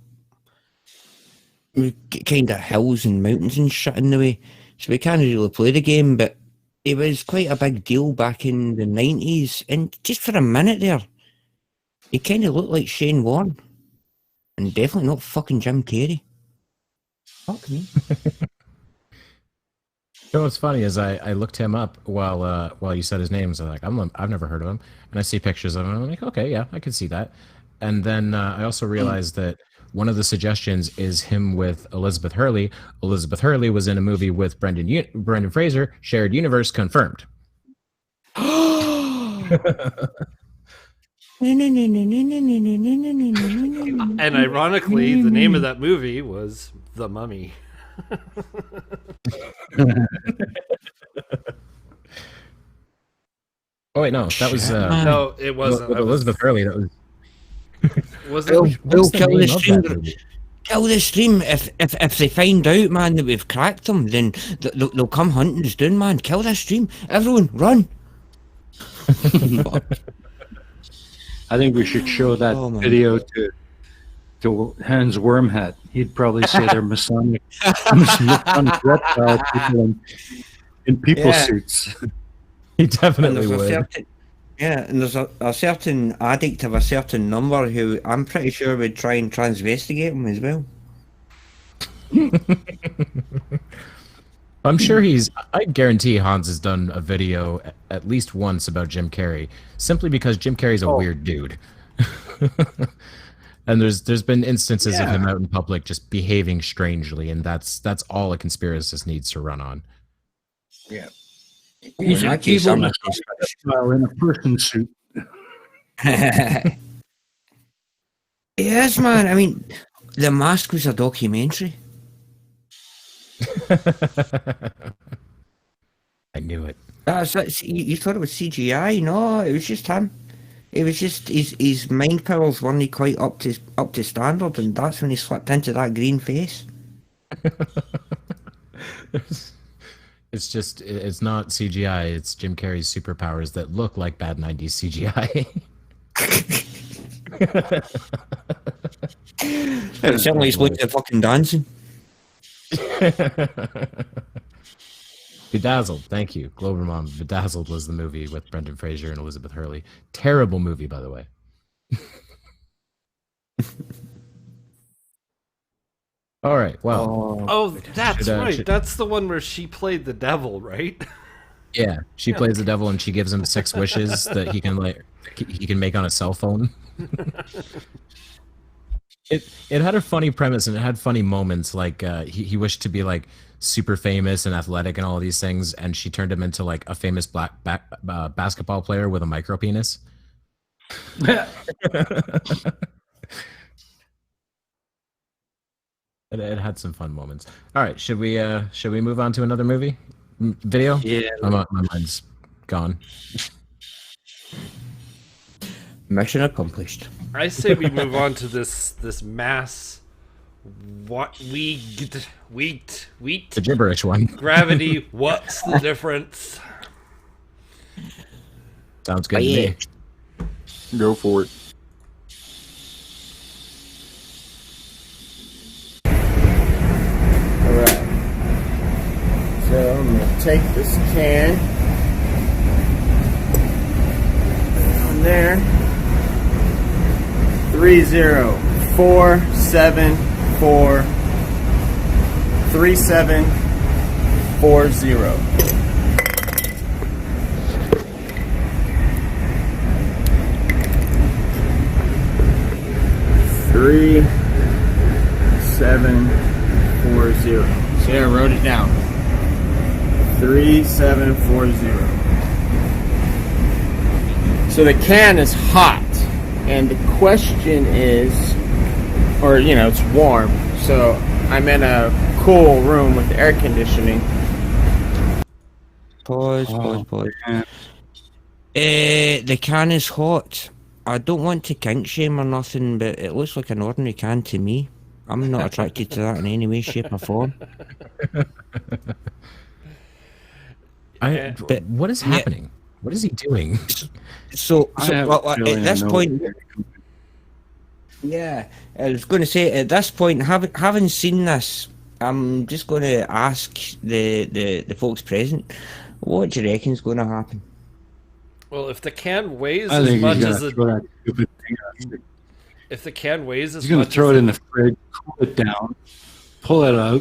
We get kind of hills and mountains and shit in the way, so we can't really play the game. But it was quite a big deal back in the 90s, and just for a minute there, he kind of looked like Shane Warne, and definitely not fucking Jim Carrey. Fuck me. You know what's funny is I looked him up while you said his name. So like I've never heard of him, and I see pictures of him. And I'm like, okay, yeah, I can see that. And then I also realized that one of the suggestions is him with Elizabeth Hurley. Elizabeth Hurley was in a movie with Brendan Fraser. Shared universe confirmed. And ironically, the name of that movie was The Mummy. Oh wait, no, that was no, it wasn't. With Elizabeth Hurley. That was. We'll kill the stream. Kill the stream. If they find out, man, that we've cracked them, then they'll come hunting us down, man. Kill this stream. Everyone, run. I think we should show that video to Hans Wormhat. He'd probably say they're Masonic reptile people in people suits. He definitely would. And there's a certain addict of a certain number who I'm pretty sure would try and transvestigate him as well. I'm sure I guarantee Hans has done a video at least once about Jim Carrey, simply because Jim Carrey's a weird dude. And there's been instances of him out in public just behaving strangely, and that's all a conspiracist needs to run on. Yeah. He's a evil in a person suit. Yes, man. I mean, The Mask was a documentary. I knew it. You thought it was CGI? No, it was just him. It was just his mind powers weren't quite up to standard, and that's when he slipped into that green face. It's not CGI. It's Jim Carrey's superpowers that look like bad 90s CGI. It certainly explains the fucking dancing. Bedazzled, thank you, Glover Mom. Bedazzled was the movie with Brendan Fraser and Elizabeth Hurley. Terrible movie, by the way. All right, well. Oh, that's right. That's the one where she played the devil, right? Yeah, she plays the devil, and she gives him 6 wishes that he can make on a cell phone. It had a funny premise, and it had funny moments. Like he wished to be like super famous and athletic and all of these things, and she turned him into like a famous black basketball player with a micro penis. It had some fun moments. All right, should we move on to another movie video? Yeah, my mind's gone. Mission accomplished. I say we move on to this mass wheat The gibberish one. gravity. What's the difference? Sounds good to me. Go for it. Alright. So I'm going to take this can. Put it on there. 30474 3740. Three, 740. See, I wrote it down. 3740. So the can is hot, and the question is, or it's warm. So I'm in a cool room with air conditioning. Pause. The can is hot. I don't want to kink shame or nothing, but it looks like an ordinary can to me. I'm not attracted to that in any way, shape, or form. What is happening? What is he doing? So at this point, yeah, I was going to say at this point, having seen this, I'm just going to ask the folks present, what do you reckon is going to happen? Well, if the can weighs as much as he's going to throw it in the fridge, cool it down, pull it out,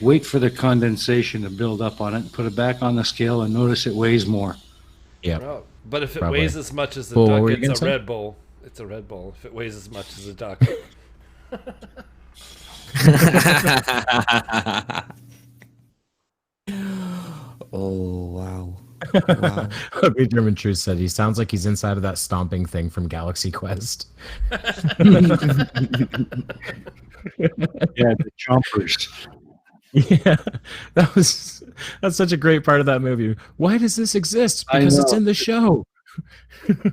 wait for the condensation to build up on it, and put it back on the scale, and notice it weighs more. Yeah. Oh, but if it weighs as much as a duck, it's a Red Bull. It's a Red Bull. If it weighs as much as a duck. Oh, wow. Ugly German Truth said he sounds like he's inside of that stomping thing from Galaxy Quest. Yeah, the chompers. Yeah, that's such a great part of that movie. Why does this exist? Because it's in the show.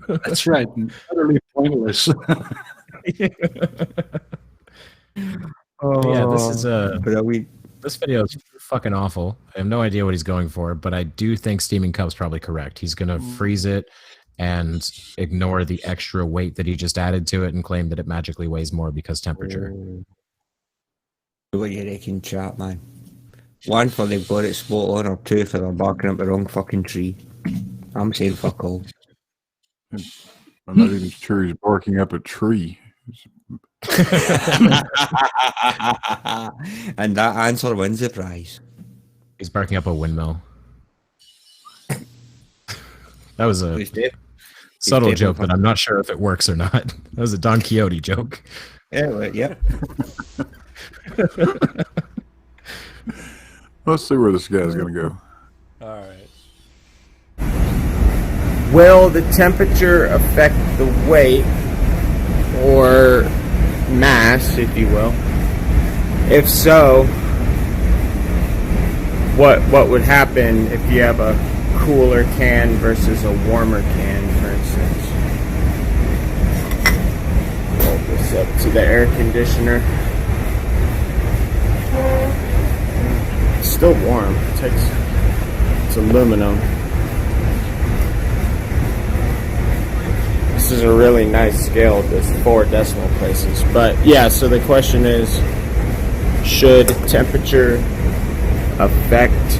That's right. Utterly pointless. Yeah, this video is fucking awful. I have no idea what he's going for, but I do think Steaming Cup's probably correct. He's gonna freeze it and ignore the extra weight that he just added to it and claim that it magically weighs more because temperature. What do you reckon, chat, man? 1 for they've got it spot on, or 2 for they're barking up the wrong fucking tree. I'm saying fuck all. I'm not even sure he's barking up a tree. And that answer wins the prize. He's barking up a windmill. That was a subtle joke, but I'm not sure if it works or not. That was a Don Quixote joke. Yeah, well, yep. Let's see where this guy's going to go. All right. Will the temperature affect the weight or mass, if you will? If so, what would happen if you have a cooler can versus a warmer can, for instance? Hold this up to the air conditioner. It's still warm. It's aluminum. This is a really nice scale. There's 4 decimal places. But yeah, so the question is, should temperature affect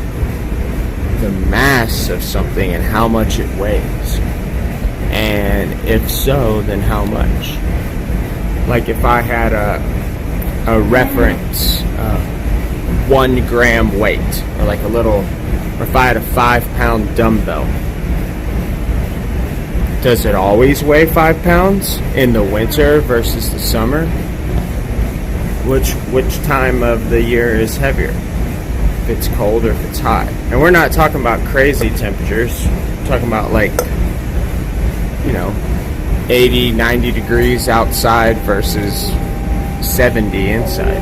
the mass of something and how much it weighs? And if so, then how much? Like if I had a reference 1 gram weight, or like or if I had a 5-pound dumbbell, does it always weigh 5 pounds in the winter versus the summer? Which time of the year is heavier? if it's cold or if it's hot. And we're not talking about crazy temperatures. We're talking about like, 80, 90 degrees outside versus 70 inside.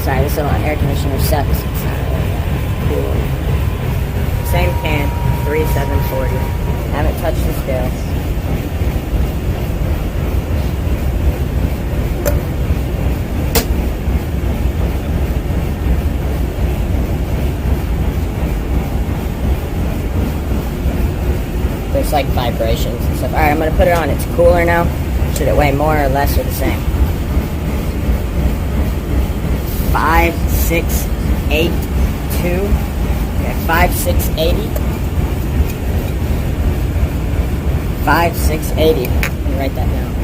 Sorry, this little air conditioner sucks. Cool. Same can, 3740. Haven't touched the scales. There's like vibrations and stuff. Alright, I'm gonna put it on. It's cooler now. Should it weigh more or less or the same? 5, 6, 8, 2. Okay, 5, 6, 80. 5, 6, 80. Let me write that down.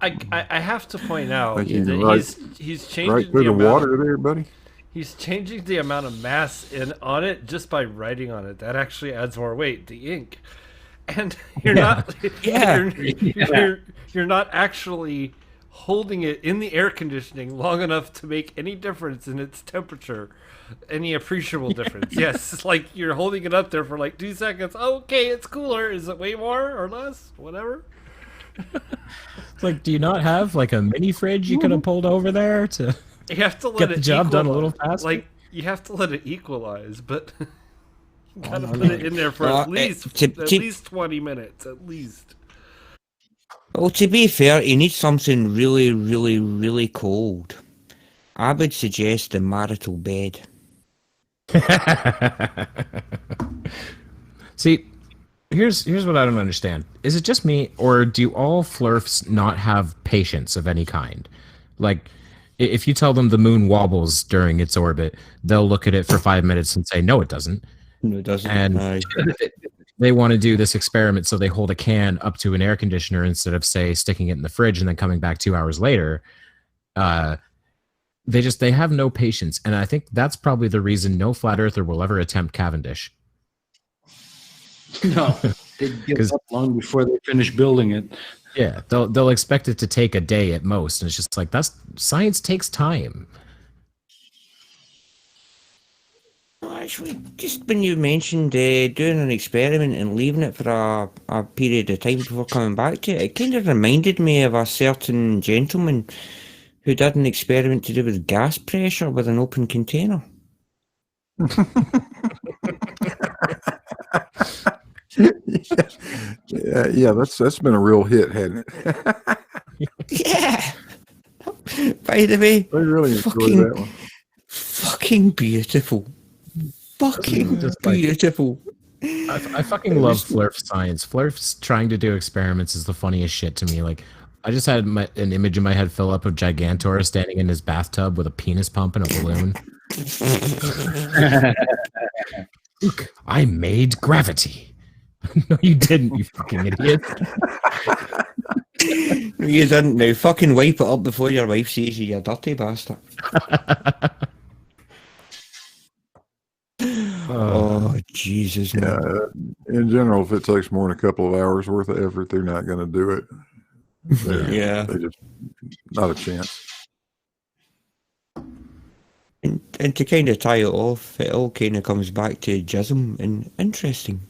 I have to point out Like, that right- he's changing right through the amount water there, buddy. He's changing the amount of mass on it just by writing on it. That actually adds more weight. The ink, and you're not you're not actually holding it in the air conditioning long enough to make any difference in its temperature, any appreciable difference. Yes, it's like you're holding it up there for like 2 seconds. Okay, it's cooler. Is it way more or less? Whatever. It's like, do you not have like a mini fridge you could have pulled over there to You have to let get it the job done a little equalize. faster? Like, you have to let it equalize, but you gotta put it in there for Well, at least 20 minutes, at least. Well, to be fair, you need something really, really, really cold. I would suggest the marital bed. See, here's what I don't understand. Is it just me, or do all flurfs not have patience of any kind? Like, if you tell them the moon wobbles during its orbit, they'll look at it for 5 minutes and say, no, it doesn't. No, it doesn't. And they want to do this experiment, so they hold a can up to an air conditioner instead of, say, sticking it in the fridge and then coming back 2 hours later. They have no patience, and I think that's probably the reason no flat earther will ever attempt Cavendish. No, they give up long before they finish building it. Yeah, they'll expect it to take a day at most, and it's just like science takes time. Actually, just when you mentioned doing an experiment and leaving it for a period of time before coming back to it, it kind of reminded me of a certain gentleman who did an experiment to do with gas pressure with an open container. Yeah, that's been a real hit, hasn't it? Yeah. By the way, I really enjoyed that one. Fucking beautiful. Fucking Just like- beautiful. I fucking love Flurf science. Flurf's trying to do experiments is the funniest shit to me. Like, I just had an image in my head fill up of Gigantor standing in his bathtub with a penis pump and a balloon. Look, I made gravity. No, you didn't, you fucking idiot. You didn't now. Fucking wipe it up before your wife sees you, you dirty bastard. Oh, Jesus, man. Yeah, in general, if it takes more than a couple of hours worth of effort, they're not going to do it. Yeah. They just, not a chance. And to kind of tie it off, it all kind of comes back to jism and interesting.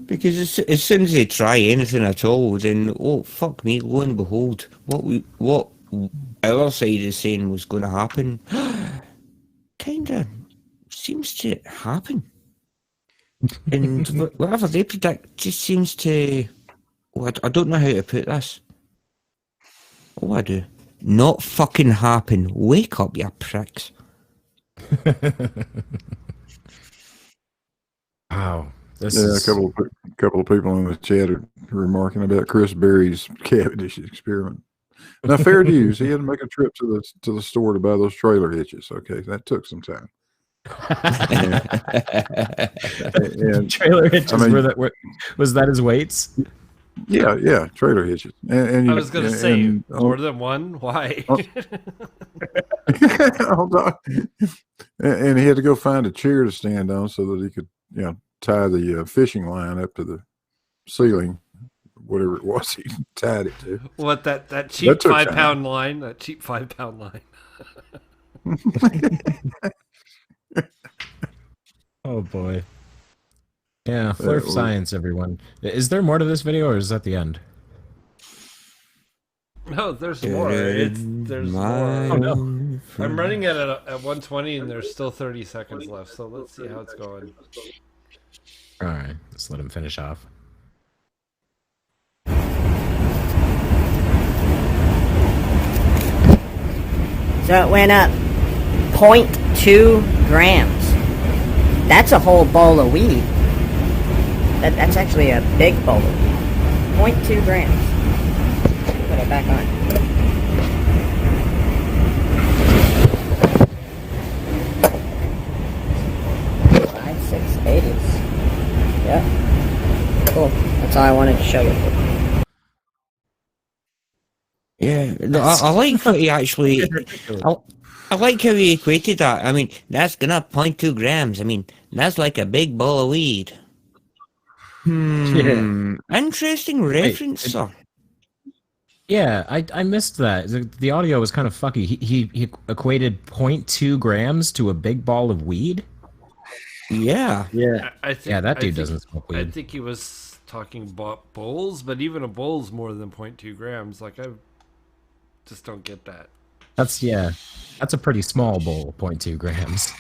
Because as soon as they try anything at all, then, oh, fuck me, lo and behold, what our side is saying was going to happen, kind of seems to happen. And whatever they predict just seems to, I don't know how to put this. Oh, I do. Not fucking happen. Wake up, you pricks. Wow. A couple of people in the chat are remarking about Chris Berry's Cavendish experiment. Now, fair dues, he had to make a trip to the store to buy those trailer hitches. Okay, that took some time. and trailer hitches, was that his weights? Yeah, trailer hitches. And I was going to say, more than one? Why? Hold on. And he had to go find a chair to stand on so that he could, tie the fishing line up to the ceiling, whatever it was he tied it to. What, that cheap 5-pound line? That cheap 5-pound line. Oh boy. Yeah, Flurf science, everyone. Is there more to this video, or is that the end? No, there's more. There's more. Oh, no. I'm running it at 120, and there's still 30 seconds left. So let's see how it's going. All right, let's let him finish off. So it went up 0.2 grams. That's a whole bowl of weed. That's actually a big bowl of weed. 0.2 grams. Put it back on. Five, 6, 80s. Yep. Cool. That's all I wanted to show you. Yeah, no, I like how he actually. I like how he equated that. I mean, that's gonna 0.2 grams. I mean, that's like a big bowl of weed. Interesting reference, sir. Yeah, I missed that. The audio was kind of fucky. He equated 0.2 grams to a big ball of weed. Yeah. That dude doesn't smoke weed. I think he was talking about bowls, but even a bowl's more than 0.2 grams. Like, I just don't get that. That's a pretty small bowl, 0.2 grams.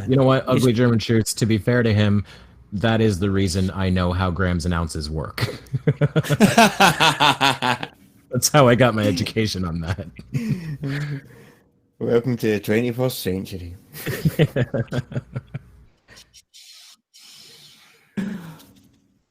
You know what, Ugly German Shirts, to be fair to him, that is the reason I know how grams and ounces work. That's how I got my education on that. Welcome to the 21st century.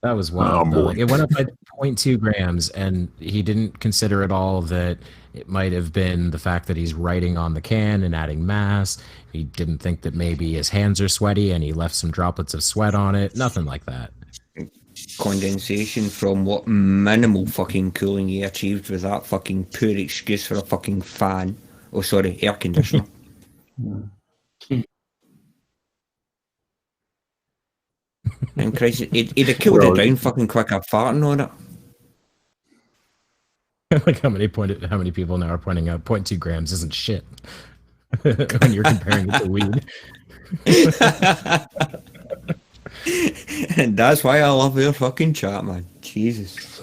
That was wild. Though. Like, it went up by 0.2 grams, and he didn't consider at all that it might have been the fact that he's writing on the can and adding mass. He didn't think that maybe his hands are sweaty and he left some droplets of sweat on it. Nothing like that. Condensation from what minimal fucking cooling he achieved with that fucking poor excuse for a fucking fan. Oh, sorry, air conditioner. And Christ, he'd have killed it down fucking quick up farting on it. Like how many people now are pointing out 0.2 grams isn't shit when you're comparing it to weed. And that's why I love your fucking chat, man. Jesus.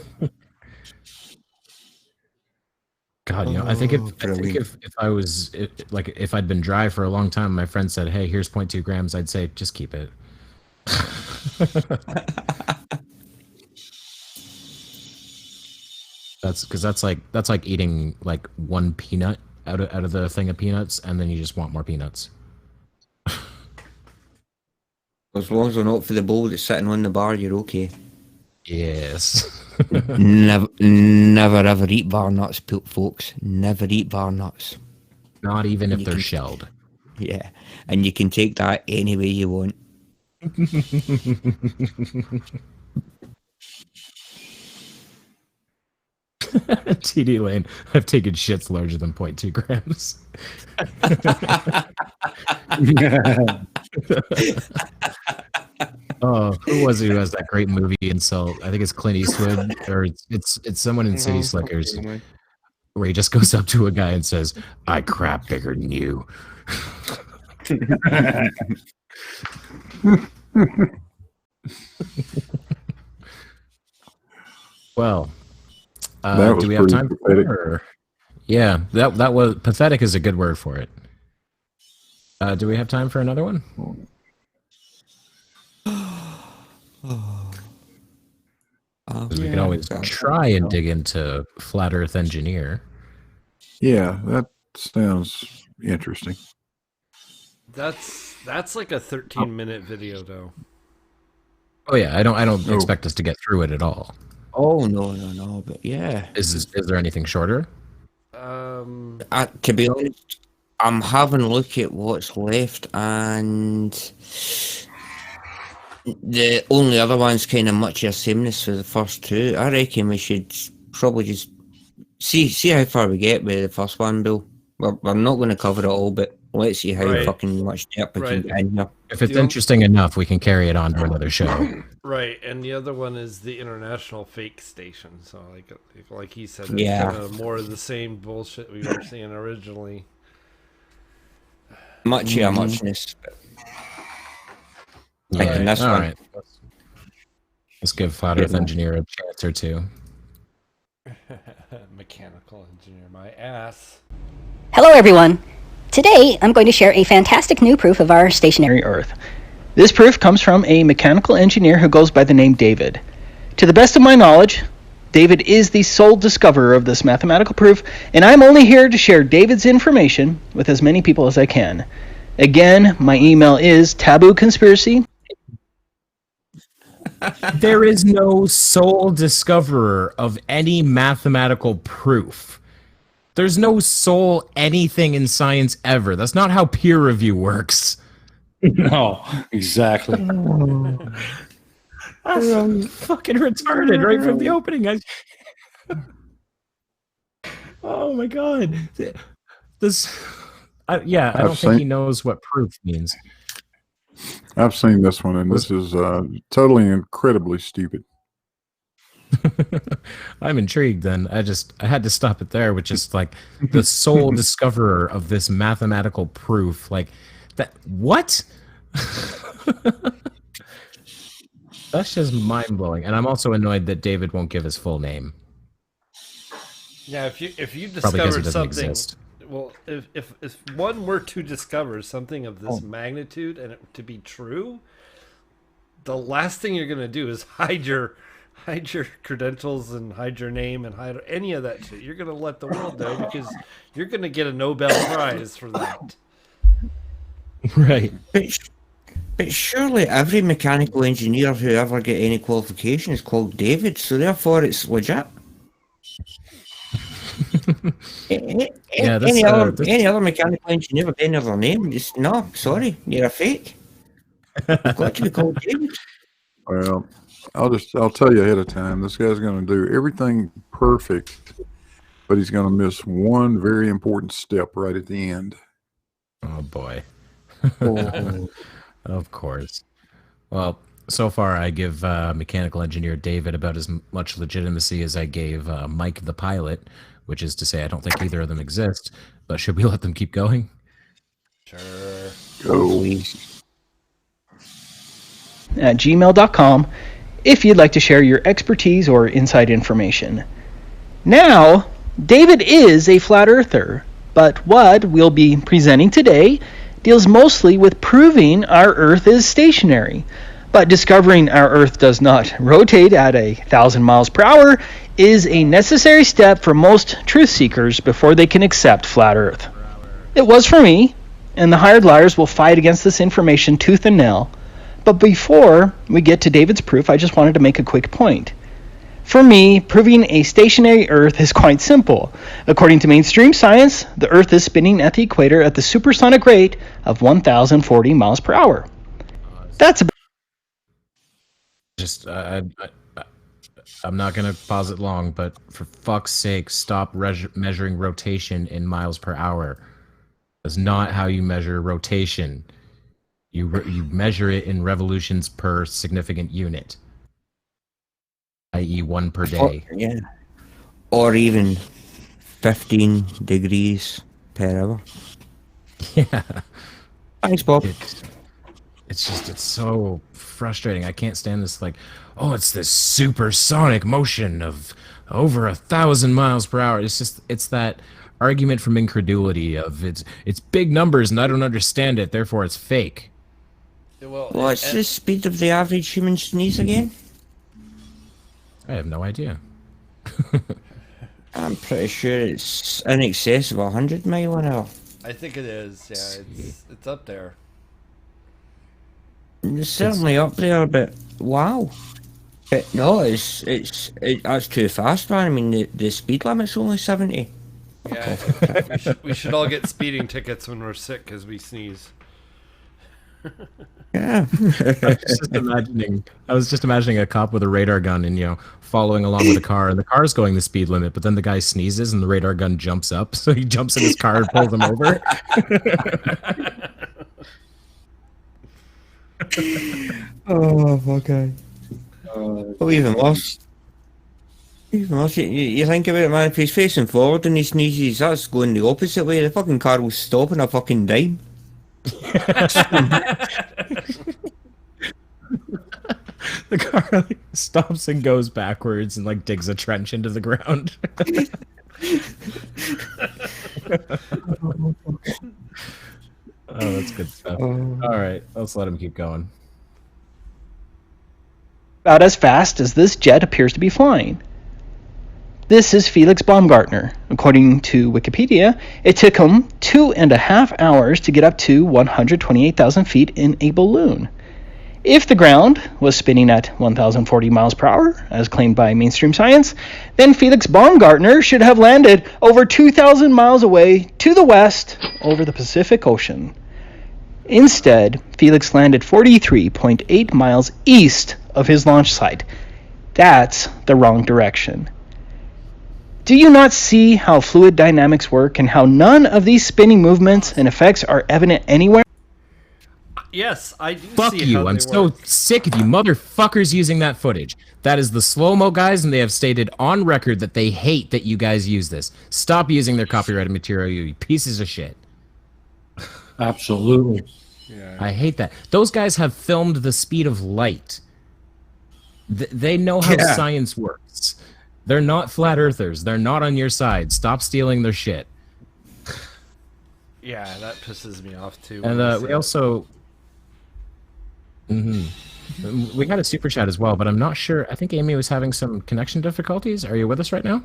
God, I think if I'd been dry for a long time, my friend said, "Hey, here's 0.2 grams," I'd say, "Just keep it." That's like eating like one peanut out of the thing of peanuts, and then you just want more peanuts. As long as they're not for the bowl that's sitting on the bar, you're okay. Yes. Never ever eat bar nuts, folks. Never eat bar nuts. Not even if they're shelled. Yeah, and you can take that any way you want. TD Lane, I've taken shits larger than 0.2 grams. Oh, who was it who has that great movie insult? I think it's Clint Eastwood, or it's someone in City Slickers, where he just goes up to a guy and says, "I crap bigger than you." Well, do we have time for it? Or... Yeah, that was pathetic is a good word for it. Do we have time for another one? We can always try and dig into Flat Earth Engineer. Yeah, that sounds interesting. That's like a 13-minute video, though. Oh yeah, I don't expect us to get through it at all. Oh no, but yeah. Is there anything shorter? To be honest, I'm having a look at what's left, and The only other one's kind of much of a sameness for the first two. I reckon we should probably just see how far we get with the first one, Bill. We're not going to cover it all, but let's see how fucking much depth we can get in here. If it's interesting enough, we can carry it on to another show. Right, and the other one is the international fake station. So, like he said, it's Yeah. kind of more of the same bullshit we were seeing originally. Much muchness. All right, this all one. right. Let's give Flat Earth Engineer a chance or two. Mechanical engineer, my ass. Hello everyone! Today I'm going to share a fantastic new proof of our stationary Earth. This proof comes from a mechanical engineer who goes by the name David. To the best of my knowledge, David is the sole discoverer of this mathematical proof, and I'm only here to share David's information with as many people as I can. Again, my email is tabooconspiracy. There is no sole discoverer of any mathematical proof. There's no sole anything in science ever. That's not how peer review works. No, exactly. That's fucking retarded right from the opening. Oh my god. I don't think he knows what proof means. I've seen this one, and this is totally incredibly stupid. I'm intrigued then. I had to stop it there, which is like the sole discoverer of this mathematical proof. Like that, what? That's just mind-blowing. And I'm also annoyed that David won't give his full name. Yeah, if you Probably because discovered it doesn't something, exist. well, if one were to discover something of this magnitude and it to be true, the last thing you're gonna do is hide your credentials and hide your name and hide any of that shit. You're gonna let the world know because you're gonna get a Nobel Prize for that. Right. But surely every mechanical engineer who ever get any qualification is called David, so therefore it's legit. Any other mechanical engineer with any other name, just no, sorry, you're a fake. You've got to be called David. Well, I'll tell you ahead of time, this guy's going to do everything perfect, but he's going to miss one very important step right at the end. Oh boy. Of course. Well, so far I give mechanical engineer David about as much legitimacy as I gave Mike the pilot, which is to say I don't think either of them exist, but should we let them keep going? Sure. Go. At gmail.com if you'd like to share your expertise or inside information. Now, David is a flat earther, but what we'll be presenting today deals mostly with proving our Earth is stationary. But discovering our Earth does not rotate at 1,000 miles per hour is a necessary step for most truth seekers before they can accept flat Earth. It was for me, and the hired liars will fight against this information tooth and nail. But before we get to David's proof, I just wanted to make a quick point. For me, proving a stationary Earth is quite simple. According to mainstream science, the Earth is spinning at the equator at the supersonic rate of 1,040 miles per hour. That's about... I'm not going to pause it long, but for fuck's sake, stop measuring rotation in miles per hour. That's not how you measure rotation. You measure it in revolutions per significant unit, i.e. 1 per day. Yeah. Or even 15 degrees per hour. Yeah. Thanks, Bob. It's so frustrating. I can't stand this, like, oh, it's this supersonic motion of over 1,000 miles per hour. It's that argument from incredulity of it's big numbers and I don't understand it, therefore it's fake. What's the speed of the average human sneeze again? I have no idea. I'm pretty sure it's in excess of 100 miles an hour. I think it is. Yeah, it's up there. It's certainly up there, but wow. But no, that's too fast, man. I mean, the speed limit's only 70. Yeah, we should all get speeding tickets when we're sick because we sneeze. Yeah. I was just imagining a cop with a radar gun and following along with a car, and the car's going the speed limit, but then the guy sneezes and the radar gun jumps up, so he jumps in his car and pulls him over. Oh, okay. Well, even worse. Even worse. You think about it, man. If he's facing forward and he sneezes, that's going the opposite way. The fucking car will stop in a fucking dime. The car stops and goes backwards and digs a trench into the ground. Oh, that's good stuff. All right, let's let him keep going. About as fast as this jet appears to be flying. This is Felix Baumgartner. According to Wikipedia, it took him 2.5 hours to get up to 128,000 feet in a balloon. If the ground was spinning at 1,040 miles per hour, as claimed by mainstream science, then Felix Baumgartner should have landed over 2,000 miles away to the west over the Pacific Ocean. Instead, Felix landed 43.8 miles east of his launch site. That's the wrong direction. Do you not see how fluid dynamics work and how none of these spinning movements and effects are evident anywhere? Yes, I do. Fuck see you. how I'm they so work. sick of you motherfuckers using that footage. That is the slow-mo guys, and they have stated on record that they hate that you guys use this. Stop using their copyrighted material, you pieces of shit. Absolutely. Yeah. I hate that. Those guys have filmed the speed of light. They know how science works. They're not flat earthers. They're not on your side. Stop stealing their shit. Yeah, that pisses me off too. And we also... We got a super chat as well, but I'm not sure. I think Aimee was having some connection difficulties. Are you with us right now?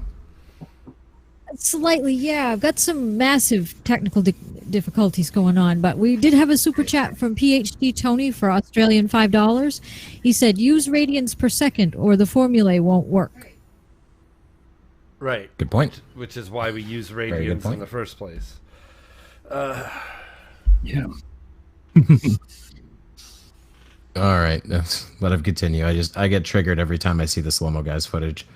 Slightly, yeah. I've got some massive technical difficulties going on, but we did have a super chat from PhD Tony for Australian $5. He said, use radians per second or the formulae won't work. Right. Good point. Which is why we use good radians point. in the first place. Yeah. All right, let him continue. I get triggered every time I see the slow-mo guys footage.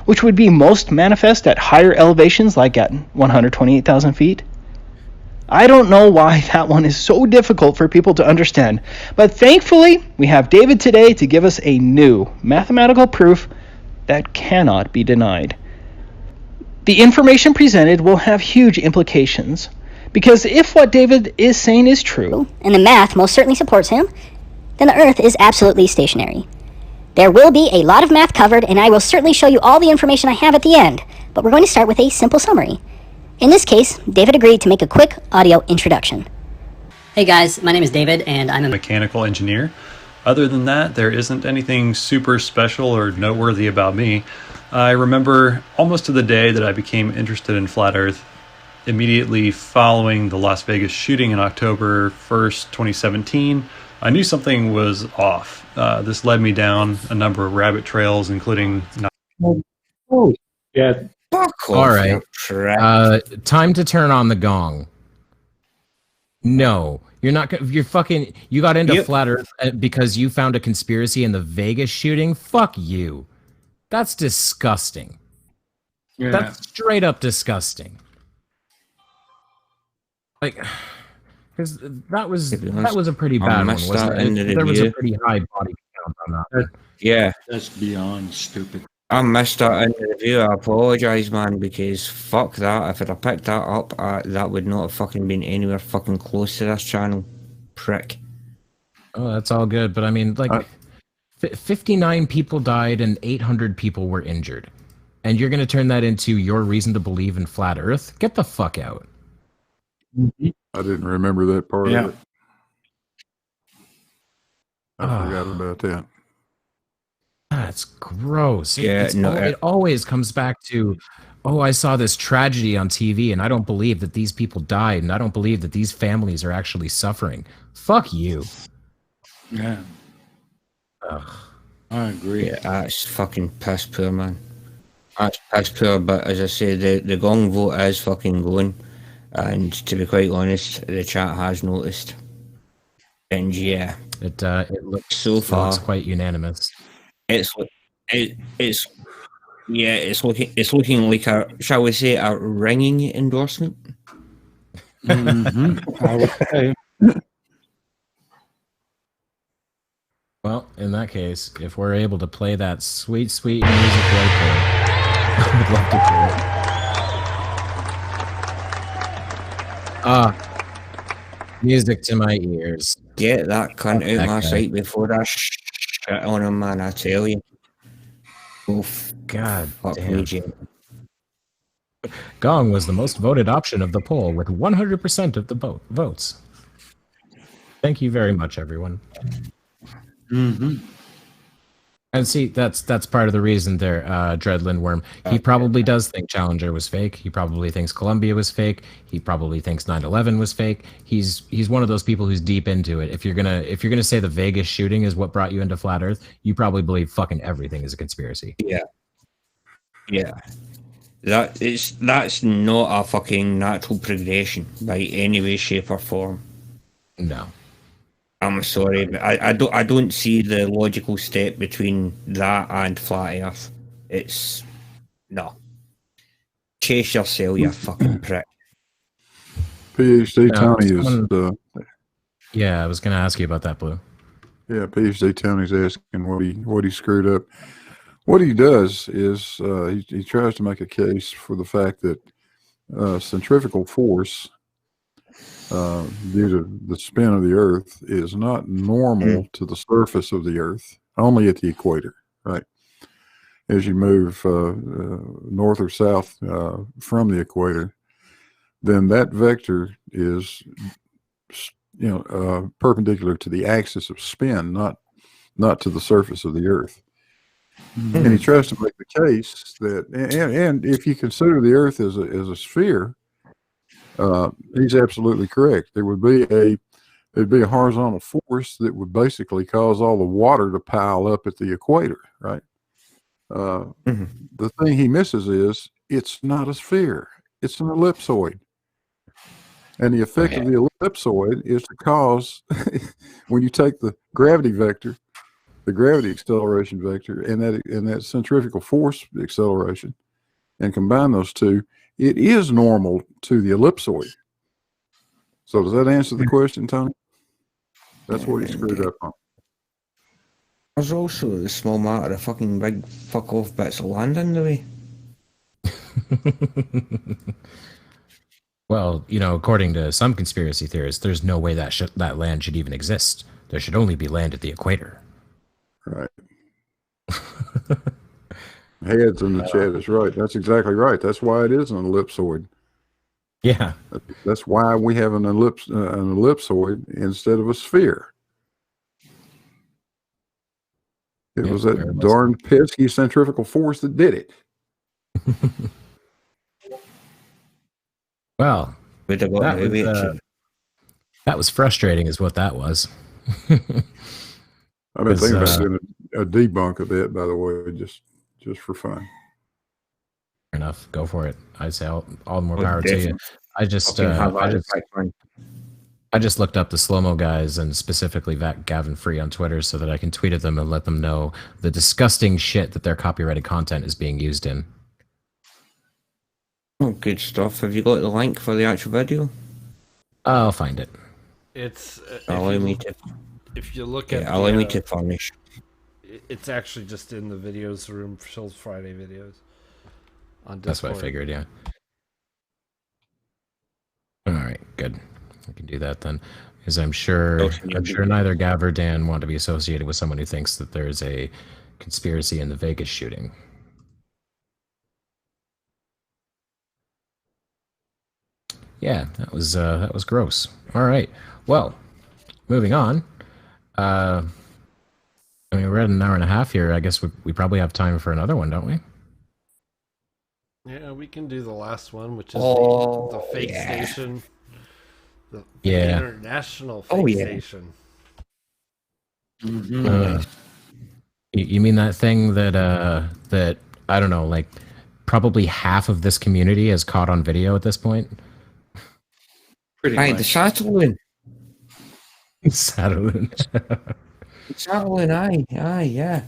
Which would be most manifest at higher elevations like at 128,000 feet. I don't know why that one is so difficult for people to understand, but thankfully we have David today to give us a new mathematical proof that cannot be denied. The information presented will have huge implications, because if what David is saying is true, and the math most certainly supports him, then the Earth is absolutely stationary. There will be a lot of math covered, and I will certainly show you all the information I have at the end, but we're going to start with a simple summary. In this case, David agreed to make a quick audio introduction. Hey guys, my name is David, and I'm a mechanical engineer. Other than that, there isn't anything super special or noteworthy about me. I remember almost to the day that I became interested in flat Earth, immediately following the Las Vegas shooting in October 1st, 2017, I knew something was off. This led me down a number of rabbit trails, including... Oh, yeah. All right. Time to turn on the gong. No, you're not. You're fucking. You got into flat Earth because you found a conspiracy in the Vegas shooting. Fuck you. That's disgusting. Yeah. That's straight up disgusting. Like, because that was a pretty bad one, wasn't it? There was a pretty high body count on that. Yeah. That's beyond stupid. I missed that in the review. I apologise, man, because fuck that. If I'd have picked that up, that would not have fucking been anywhere fucking close to this channel. Prick. Oh, that's all good, but I mean, like, 59 people died and 800 people were injured. And you're going to turn that into your reason to believe in flat Earth? Get the fuck out. I didn't remember that part of it. I forgot about that. That's gross. Yeah, it always comes back to, oh, I saw this tragedy on TV and I don't believe that these people died and I don't believe that these families are actually suffering. Fuck you. Yeah. Ugh. I agree. Yeah, that's fucking piss poor, man. That's piss poor, but as I say, the gong vote is fucking going. And to be quite honest, the chat has noticed. And yeah, it looks so far looks quite unanimous. It's looking like a, shall we say, a ringing endorsement. I would say. Well, in that case, if we're able to play that sweet, sweet music right there, I would love to hear it. Music to my ears. Get that cunt out That my guy. sight before I shit on him, man, I tell you. Oof. God Fuck damn. me, Jim. Gong was the most voted option of the poll with 100% of the votes. Thank you very much, everyone. And see, that's part of the reason there, Dreadland Worm. He probably does think Challenger was fake. He probably thinks Columbia was fake. He probably thinks 9/11 was fake. He's one of those people who's deep into it. If you're gonna say the Vegas shooting is what brought you into Flat Earth, you probably believe fucking everything is a conspiracy. Yeah. That's not a fucking natural progression by any way, shape, or form. No. I'm sorry, but I don't see the logical step between that and Flat Earth. It's no. Chase yourself, you fucking prick. PhD Tony is. Yeah, I was going to ask you about that, Blue. Yeah, PhD Tony's asking what he screwed up. What he does is he tries to make a case for the fact that centrifugal force, due to the spin of the Earth, is not normal to the surface of the Earth, only at the equator, right? As you move north or south from the equator, then that vector is, perpendicular to the axis of spin, not to the surface of the Earth. And he tries to make the case that, and if you consider the Earth as a sphere, he's absolutely correct. There'd be a horizontal force that would basically cause all the water to pile up at the equator, right? The thing he misses is it's not a sphere; it's an ellipsoid, and the effect of the ellipsoid is to cause when you take the gravity vector, the gravity acceleration vector, and that centrifugal force acceleration, and combine those two, it is normal to the ellipsoid. So does that answer the question, Tony? That's what he screwed up on. There's also the small matter of fucking big fuck off bits of land in the way. Well, according to some conspiracy theorists, there's no way that land should even exist. There should only be land at the equator. Right. Heads in the chat is right. That's exactly right. That's why it is an ellipsoid. Yeah. That's why we have an ellipsoid instead of a sphere. It was that darn pesky centrifugal force that did it. Well, that was frustrating is what that was. I've been thinking about doing a debunk of it, by the way, just for fun. Fair enough. Go for it. I'd say all the more power to you. I just looked up the slow-mo guys and specifically Gavin Free on Twitter so that I can tweet at them and let them know the disgusting shit that their copyrighted content is being used in. Oh, good stuff. Have you got the link for the actual video? I'll find it. It's if you look at allow me to furnish. It's actually just in the videos room, Shills Friday videos on Discord. That's what I figured, yeah. All right, good. I can do that then, because I'm sure neither Gav or Dan want to be associated with someone who thinks that there's a conspiracy in the Vegas shooting. Yeah, that was gross. All right, well, moving on. I mean, we're at an hour and a half here. I guess we probably have time for another one, don't we? Yeah, we can do the last one, which is the fake station. The international fake station. You mean that thing that I don't know, like probably half of this community is caught on video at this point? Aye, the Saturloon. Saturloon. Saturloon, aye, yeah.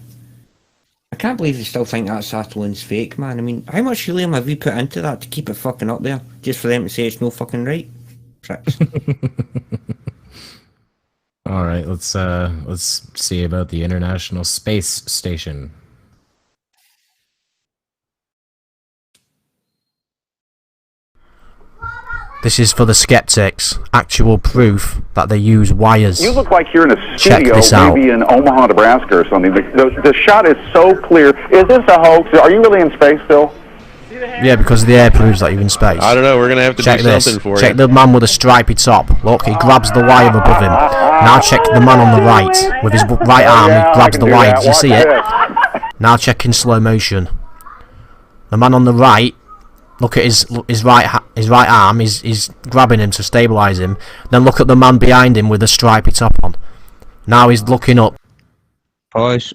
I can't believe they still think that Saturloon's fake, man. I mean, how much helium have we put into that to keep it fucking up there? Just for them to say it's no fucking right? Pricks. All right, let's see about the International Space Station. This is for the skeptics. Actual proof that they use wires. You look like you're in a Check studio, this out. maybe in Omaha, Nebraska or something. The shot is so clear. Is this a hoax? Are you really in space still? Yeah, because the air proves that you're in space. I don't know. We're gonna have to check do this. something for Check you. the man with a stripy top. Look, he grabs the wire above him. Now check the man on the right. With his right arm, he grabs the wire. Did you see it? Now check in slow motion. The man on the right. Look at his right arm. He's grabbing him to stabilize him. Then look at the man behind him with the stripy top on. Now he's looking up. Pause.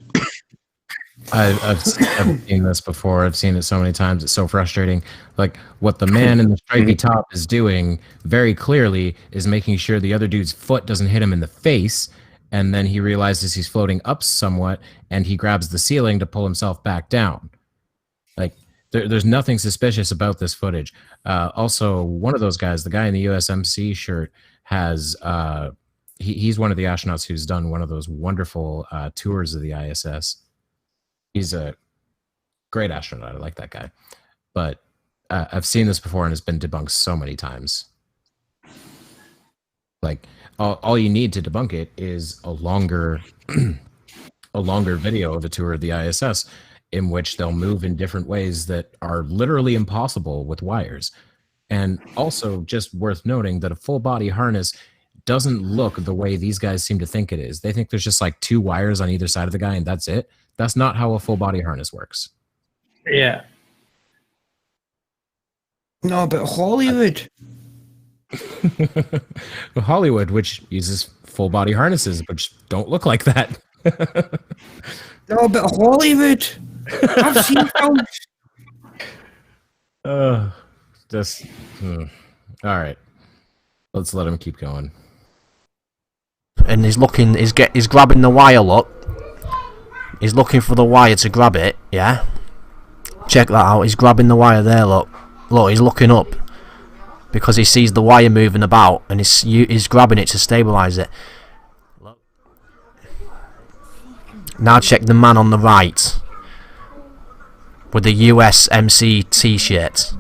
I've seen this before. I've seen it so many times. It's so frustrating. Like, what the man in the stripy top is doing very clearly is making sure the other dude's foot doesn't hit him in the face, and then he realizes he's floating up somewhat, and he grabs the ceiling to pull himself back down. Like, there's nothing suspicious about this footage. Also, one of those guys, the guy in the USMC shirt, has he's one of the astronauts who's done one of those wonderful tours of the ISS. He's a great astronaut. I like that guy. But I've seen this before, and it's been debunked so many times. Like, all you need to debunk it is a longer video of a tour of the ISS, in which they'll move in different ways that are literally impossible with wires. And also, just worth noting that a full body harness doesn't look the way these guys seem to think it is. They think there's just like 2 wires on either side of the guy and that's it. That's not how a full body harness works. Yeah. No, but Hollywood. Hollywood, which uses full body harnesses, which don't look like that. No, but Hollywood. I've seen films. All right. Let's let him keep going. And he's looking. He's grabbing the wire. Look. He's looking for the wire to grab it. Yeah. Check that out. He's grabbing the wire there. Look. Look. He's looking up because he sees the wire moving about, and he's grabbing it to stabilize it. Look. Now check the man on the right with the USMC t-shirt.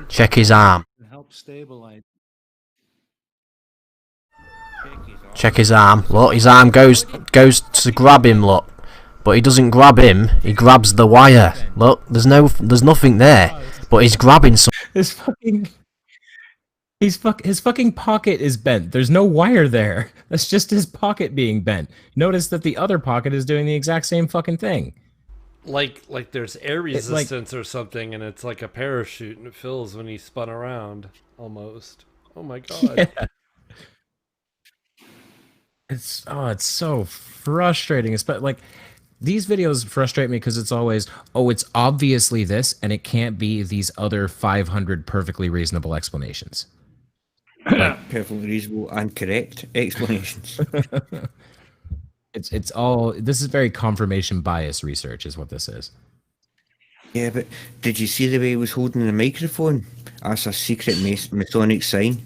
Check his arm. Help stabilize. Check his arm. Look, his arm goes to grab him. Look, but he doesn't grab him. He grabs the wire. Look, there's nothing there, but he's grabbing some. His fucking pocket is bent. There's no wire there. That's just his pocket being bent. Notice that the other pocket is doing the exact same fucking thing. Like there's air resistance or something, and it's like a parachute, and it fills when he spun around, almost. Oh my god. Yeah. It's so frustrating. But like, these videos frustrate me because it's always, it's obviously this, and it can't be these other 500 perfectly reasonable explanations. Perfectly reasonable and correct explanations. It's all, this is very confirmation bias research is what this is. Yeah, but did you see the way he was holding the microphone? That's a secret Masonic sign.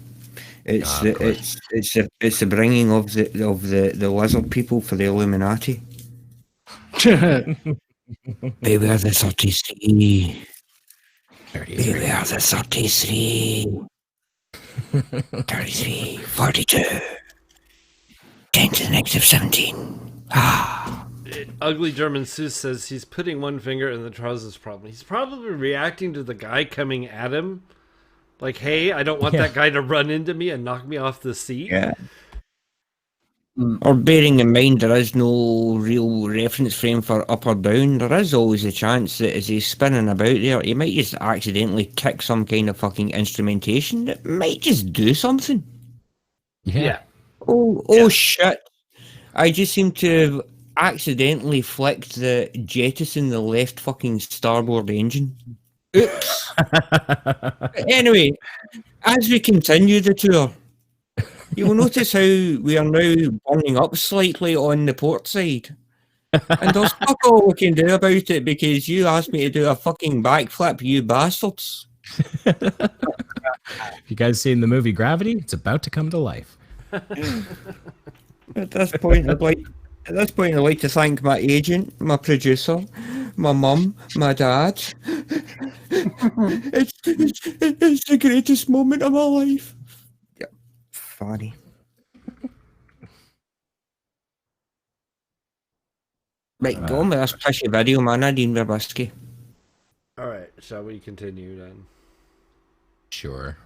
It's the bringing of the lizard people for the Illuminati. Beware the 33. Beware the 33. 33, 42. 10 to the negative 17. Ugly German Seuss says he's putting one finger in the trousers problem. He's probably reacting to the guy coming at him. Like, hey, I don't want that guy to run into me and knock me off the seat. Yeah. Or bearing in mind there is no real reference frame for up or down, there is always a chance that as he's spinning about there, he might just accidentally kick some kind of fucking instrumentation that might just do something. Yeah. Oh shit. I just seem to have accidentally flicked the jettison the left fucking starboard engine. Oops. Anyway, as we continue the tour, You'll notice how we are now burning up slightly on the port side. And there's fuck all we can do about it because you asked me to do a fucking backflip, you bastards. If you guys seen the movie Gravity, it's about to come to life. At this point, I'd like to thank my agent, my producer, my mum, my dad. It's the greatest moment of my life. Yeah, funny. Right, go on with this pushy video, man. I need my whiskey. Alright, shall we continue then? Sure.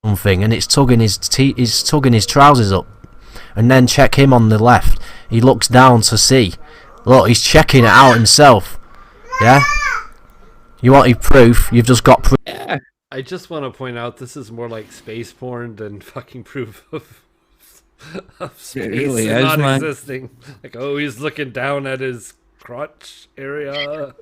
One thing, and it's tugging he's tugging his trousers up. And then check him on the left. He looks down to see. Look, he's checking it out himself. Yeah? You wanted proof, you've just got proof. Yeah. I just want to point out this is more like space porn than fucking proof of space It really is, not man. existing. Like, oh, he's looking down at his crotch area.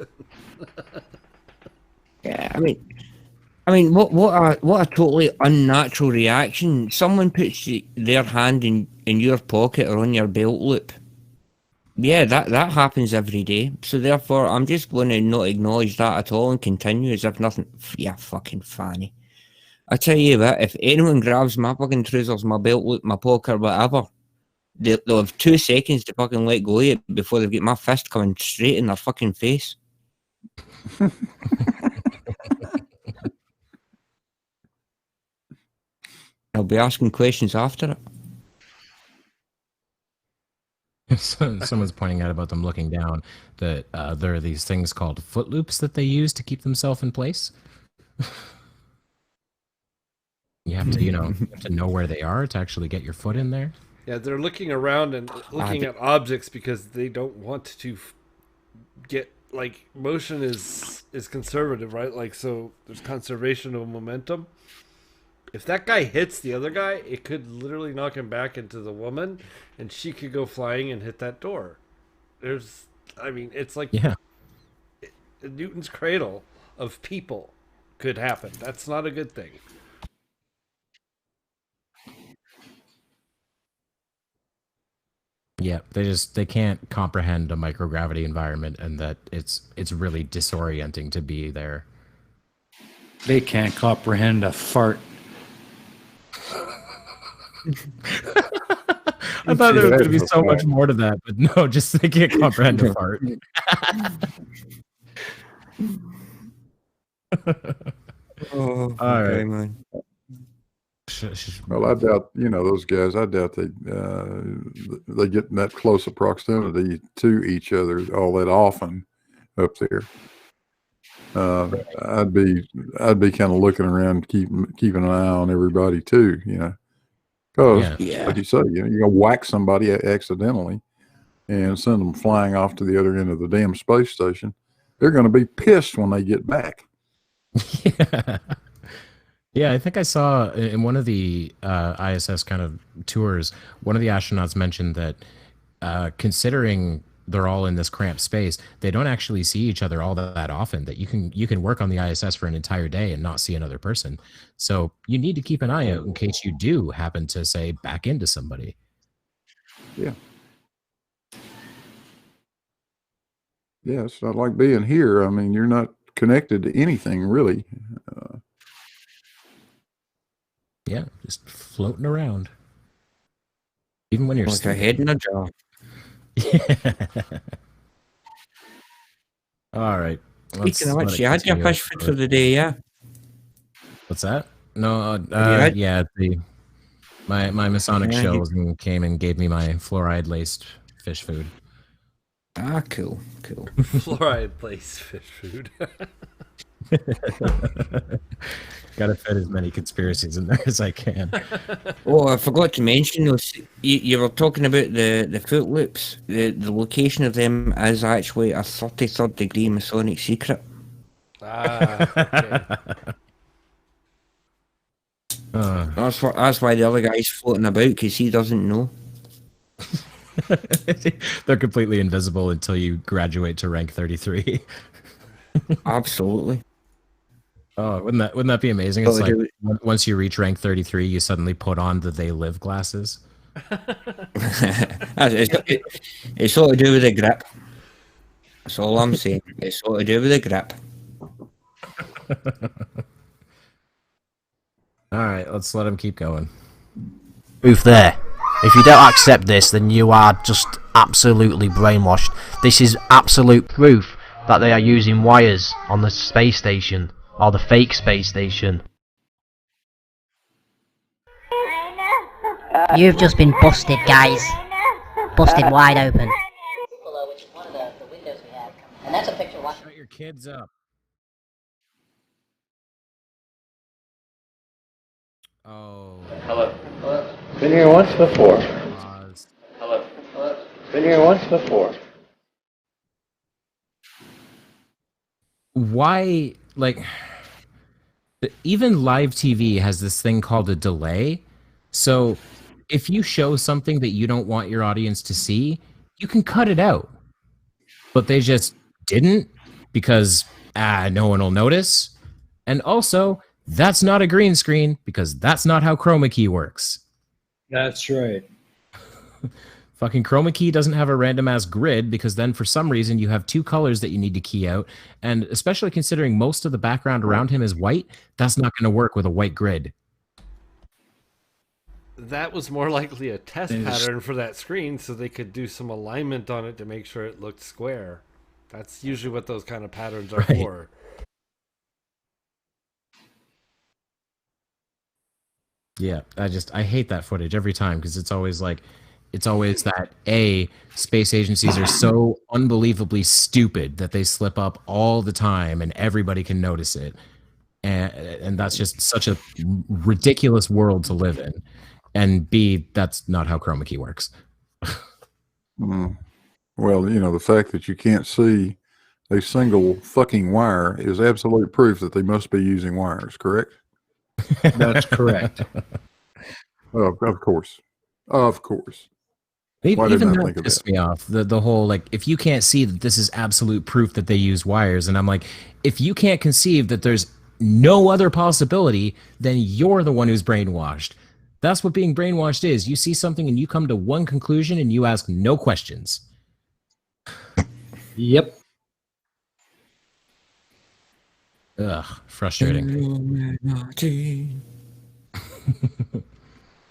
Yeah, I mean, what a totally unnatural reaction. Someone puts their hand in your pocket or on your belt loop. Yeah, that happens every day. So therefore, I'm just going to not acknowledge that at all and continue as if nothing. Yeah, fucking fanny. I tell you what, if anyone grabs my fucking trousers, my belt loop, my pocket, whatever, they'll have 2 seconds to fucking let go of it before they get my fist coming straight in their fucking face. I'll be asking questions after it. Someone's pointing out about them looking down that there are these things called foot loops that they use to keep themselves in place. You have to, you have to know where they are to actually get your foot in there. Yeah, they're looking around and looking at objects because they don't want to get, like, motion is conservative, right? Like, so there's conservation of momentum. If that guy hits the other guy, it could literally knock him back into the woman, and she could go flying and hit that door. It's like Newton's cradle of people could happen. That's not a good thing. Yeah, they can't comprehend a microgravity environment, and that it's really disorienting to be there. They can't comprehend a fart. I thought there was going to be so much more to that, but no, just they can't comprehend a fart. All right, man. Well, I doubt, those guys, I doubt they get in that close a proximity to each other all that often up there. I'd be kind of looking around, keeping an eye on everybody too, because like you say, you're gonna whack somebody accidentally and send them flying off to the other end of the damn space station. They're going to be pissed when they get back. Yeah, I think I saw in one of the ISS kind of tours, one of the astronauts mentioned that considering they're all in this cramped space, they don't actually see each other all that often. That you can work on the ISS for an entire day and not see another person. So you need to keep an eye out in case you do happen to, say, back into somebody. Yeah. Yeah, it's not like being here. I mean, you're not connected to anything really. Yeah, just floating around. Even when you're like a head in a jar. All right. Speaking of which, you had your fish food for the day, yeah? What's that? No, had... my Masonic Shills came and gave me my fluoride laced fish food. Ah, cool. Fluoride laced fish food. Gotta fit as many conspiracies in there as I can. Oh, I forgot to mention those. You were talking about the foot loops. The location of them is actually a 33rd degree Masonic secret. Okay. That's why the other guy's floating about, because he doesn't know. They're completely invisible until you graduate to rank 33. Absolutely. Oh, wouldn't that be amazing? It's like once you reach rank 33, you suddenly put on the They Live glasses. It's all to do with the grip. That's all I'm saying. It's all to do with the grip. All right, let's let him keep going. Proof there. If you don't accept this, then you are just absolutely brainwashed. This is absolute proof that they are using wires on the space station, or the fake space station. You've just been busted, guys. Busted wide open. And that's a picture. Shut your kids up. Oh. Hello. Been here once before. Hello. Been here once before. Why, like, even live TV has this thing called a delay. So if you show something that you don't want your audience to see, you can cut it out. But they just didn't because no one will notice. And also, that's not a green screen because that's not how chroma key works. That's right. Fucking chroma key doesn't have a random ass grid because then for some reason you have two colors that you need to key out. And especially considering most of the background around him is white, that's not going to work with a white grid. That was more likely a test pattern for that screen so they could do some alignment on it to make sure it looked square. That's usually what those kind of patterns are for. Yeah, I hate that footage every time because it's always that space agencies are so unbelievably stupid that they slip up all the time and everybody can notice it. And that's just such a ridiculous world to live in. And B, that's not how chroma key works. Well, the fact that you can't see a single fucking wire is absolute proof that they must be using wires, correct? That's correct. Of course. Of course. Why even that pissed me off. The whole, like, if you can't see that this is absolute proof that they use wires, and I'm like, if you can't conceive that there's no other possibility, then you're the one who's brainwashed. That's what being brainwashed is. You see something and you come to one conclusion and you ask no questions. Yep. Ugh, frustrating.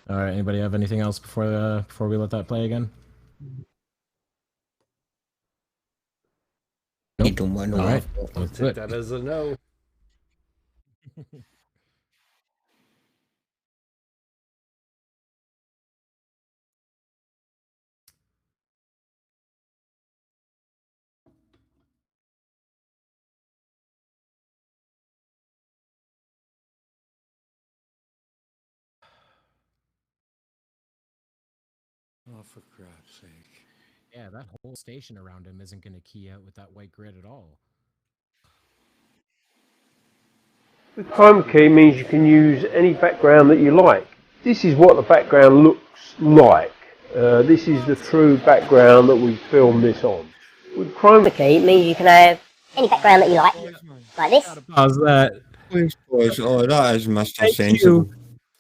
All right, anybody have anything else before we let that play again? Nope. All right, let's do it. That is a no. Oh, for crap's sake. Yeah, that whole station around him isn't going to key out with that white grid at all. The chroma key means you can use any background that you like. This is what the background looks like. This is the true background that we filmed this on. With chroma key, it means you can have any background that you like this. Pause that. Oh, that is Mr. Sensible.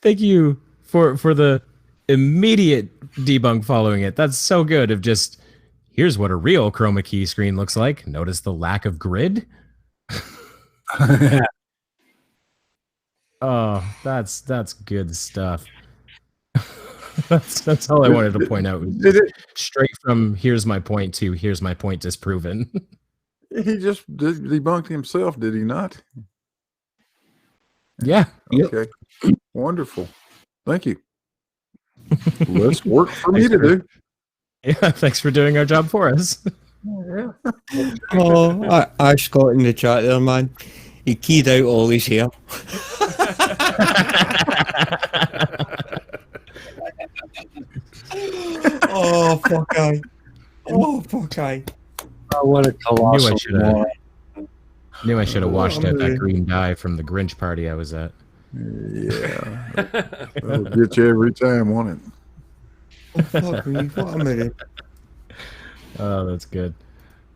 Thank you for the immediate debunk following it. That's so good of just, here's what a real chroma key screen looks like. Notice the lack of grid? Oh, that's good stuff. that's all I wanted to point out. Straight from here's my point to here's my point disproven. He just debunked himself, did he not? Yeah. Okay. Wonderful. Thank you. Less work for me to do. Yeah, thanks for doing our job for us. Oh, I Scott in the chat there, man. He keyed out all his hair. Oh, fuck I. Oh, fuck I. Oh, what a colossal Knew I should have washed out that green dye from the Grinch party I was at. Yeah. That'll get you every time, won't it? Oh, fuck me. What a minute. Oh, that's good.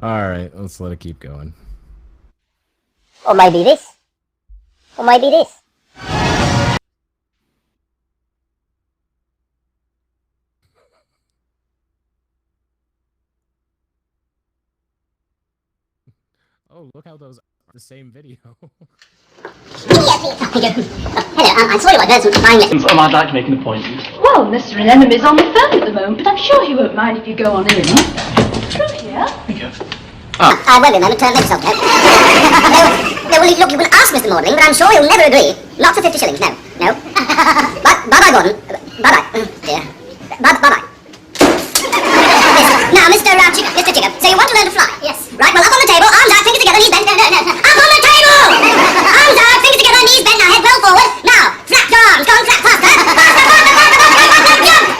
All right, let's let it keep going. Or maybe this. Or maybe this. Oh, look how those are the same video. Hello, I'm sorry about that. I'd like to make an appointment. Well, Mr. Anemone's on the phone at the moment, but I'm sure he won't mind if you go on in. Through here. I won't be a moment, make yourself no. No, well, look, you can ask Mr. Maudling, but I'm sure he'll never agree. Not for 50 shillings, no. Bye-bye, Gordon. Bye-bye. Dear. Bye-bye. Now, Mr. Chicken, so you want to learn to fly? Yes. Right, well, up on the table, arms out, fingers together, knees bent. No. Up on the table! Arms out, fingers together, knees bent, now head well forward. Now, flap your arms, go on, flap, faster. Jump!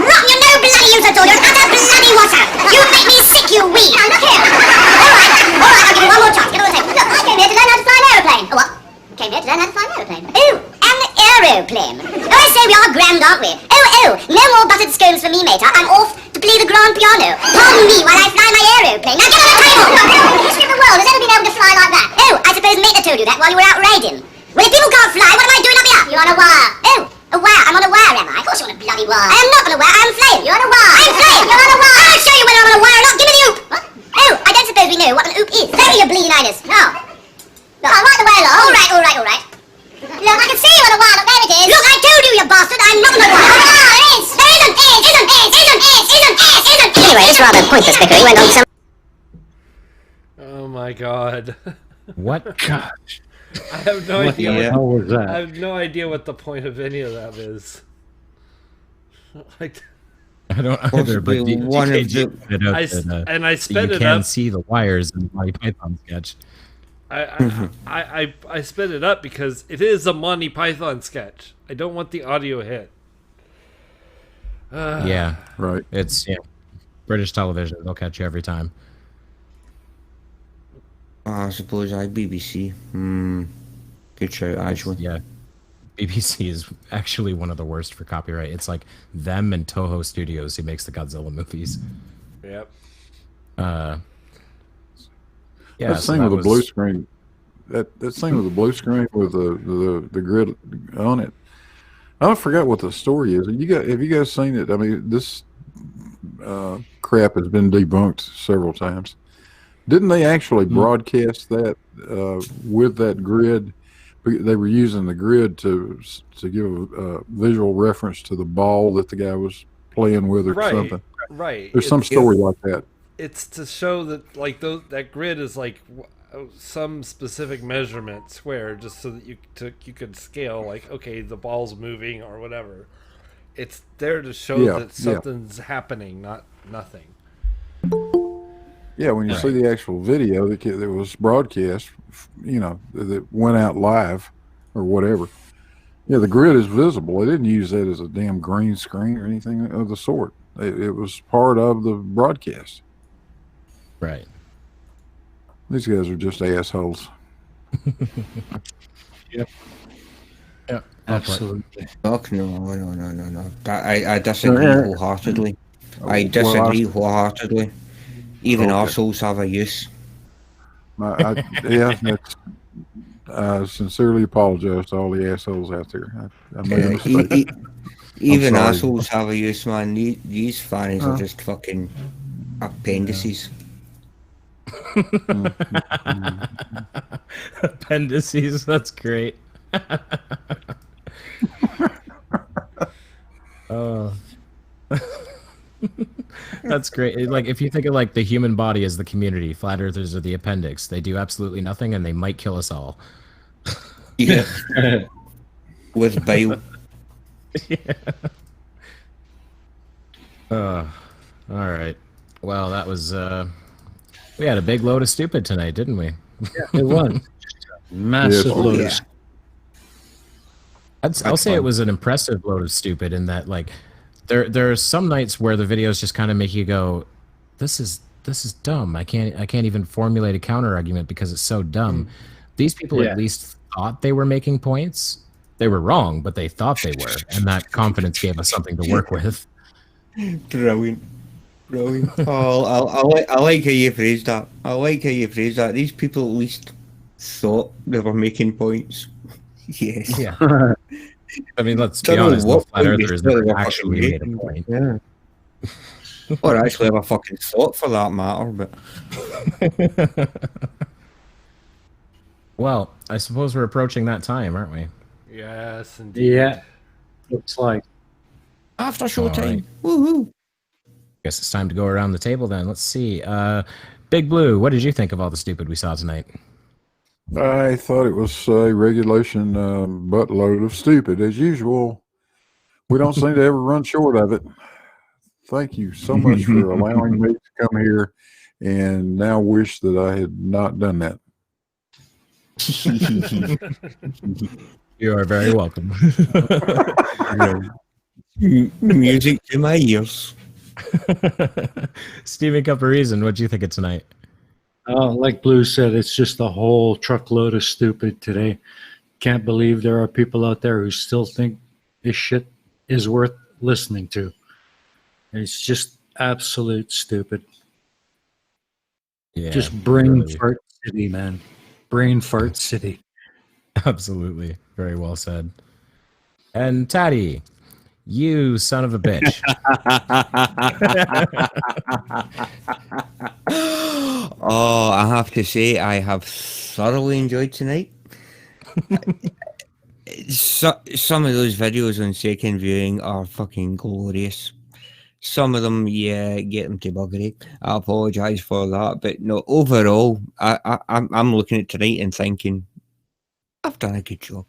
Rotten, you no bloody use at all, you're an utter bloody washer. You make me sick, you weed. Now, look here. All right, I'll give you one more chance, get on the table. Look, I came here to learn how to fly an aeroplane. Oh, what? Came here to learn how to fly an aeroplane. Ooh, an aeroplane. Oh, I say we are grand, aren't we? Oh, no more buttered scones for me, mater. I'm off to play the grand piano. Pardon me while I fly my aeroplane. Now get on the table! In the history of the world has ever been able to fly like that? Oh, I suppose Mater told you that while you were out riding. Well, if people can't fly, what am I doing up here? You're on a wire. Oh, a wire. I'm on a wire, am I? Of course you're on a bloody wire. I am not on a wire. I'm flying. You're on a wire. I'm flying. You're on a wire. I'll show you whether I'm on a wire or not. Give me the oop. What? Oh, I don't suppose we know what an oop is. Very your bleeding highness. No. I'll write the wire along. All right. Look, I can see you on a wire. Look, there it is. Look, I told you, you bastard. I'm not on a wire. There is. There isn't. Anyway, it's rather pointless bickering went on some... Oh my god. What? Gosh. I have no What idea. the hell was that? I have no idea what the point of any of that is. Like, I don't either, but I sped you it can up. see the wires in the Monty Python sketch. I sped it up because it is a Monty Python sketch. I don't want the audio hit. Yeah, right. It's British television. They'll catch you every time. I suppose BBC. Good shout, actually. Yeah. BBC is actually one of the worst for copyright. It's like them and Toho Studios who makes the Godzilla movies. Yep. That thing with the blue screen. That thing with the blue screen with the grid on it. I forgot what the story is. Have you guys seen it? I mean, this crap has been debunked several times. Didn't they actually broadcast that with that grid? They were using the grid to give a visual reference to the ball that the guy was playing with or something. Right. There's some story like that. It's to show that like that grid is like some specific measurement square, just so that you could scale like, okay, the ball's moving or whatever. It's there to show that something's happening, not nothing. Yeah, when you see the actual video that was broadcast, that went out live or whatever. Yeah, the grid is visible. They didn't use that as a damn green screen or anything of the sort. It was part of the broadcast. Right. These guys are just assholes. Yep. Yeah, absolutely. Fuck no. I disagree wholeheartedly. I disagree wholeheartedly. Even arseholes have a use. I sincerely apologize to all the assholes out there. I made a mistake. Even assholes have a use, man. These fannies are just fucking appendices. Appendices, that's great. Oh. That's great. Like, if you think of like the human body as the community, flat earthers are the appendix. They do absolutely nothing and they might kill us all. Yeah. With bile. Yeah. All right. Well, that was we had a big load of stupid tonight, didn't we? Yeah, it was. Massive load of stupid. I'll say it was an impressive load of stupid in that, like, there are some nights where the videos just kind of make you go, this is dumb. I can't even formulate a counter argument because it's so dumb. These people at least thought they were making points. They were wrong, but they thought they were, and that confidence gave us something to work with. Brilliant. Oh, I like how you phrased that. These people at least thought they were making points. Yes. Yeah. I mean, let's be honest. No flat earthers never actually made a point. Yeah. Or actually have a fucking thought for that matter, but. Well, I suppose we're approaching that time, aren't we? Yes, indeed. Yeah. Looks like. After show time. Right. Woohoo. Guess it's time to go around the table then. Let's see. Big Blue, what did you think of all the stupid we saw tonight? I thought it was a regulation buttload of stupid. As usual, we don't seem to ever run short of it. Thank you so much for allowing me to come here and now wish that I had not done that. You are very welcome. Music to my ears. Stephen Cup-A-Reason, what do you think of tonight? Like Blue said, it's just a whole truckload of stupid today. Can't believe there are people out there who still think this shit is worth listening to. It's just absolute stupid. Yeah, just brain really. fart city, man. Brain fart city. Absolutely. Very well said. And Tatty, you son of a bitch. Oh, I have to say, I have thoroughly enjoyed tonight. Some of those videos on second viewing are fucking glorious. Some of them, yeah, get them to buggery. I apologise for that, but no, overall, I'm looking at tonight and thinking, I've done a good job.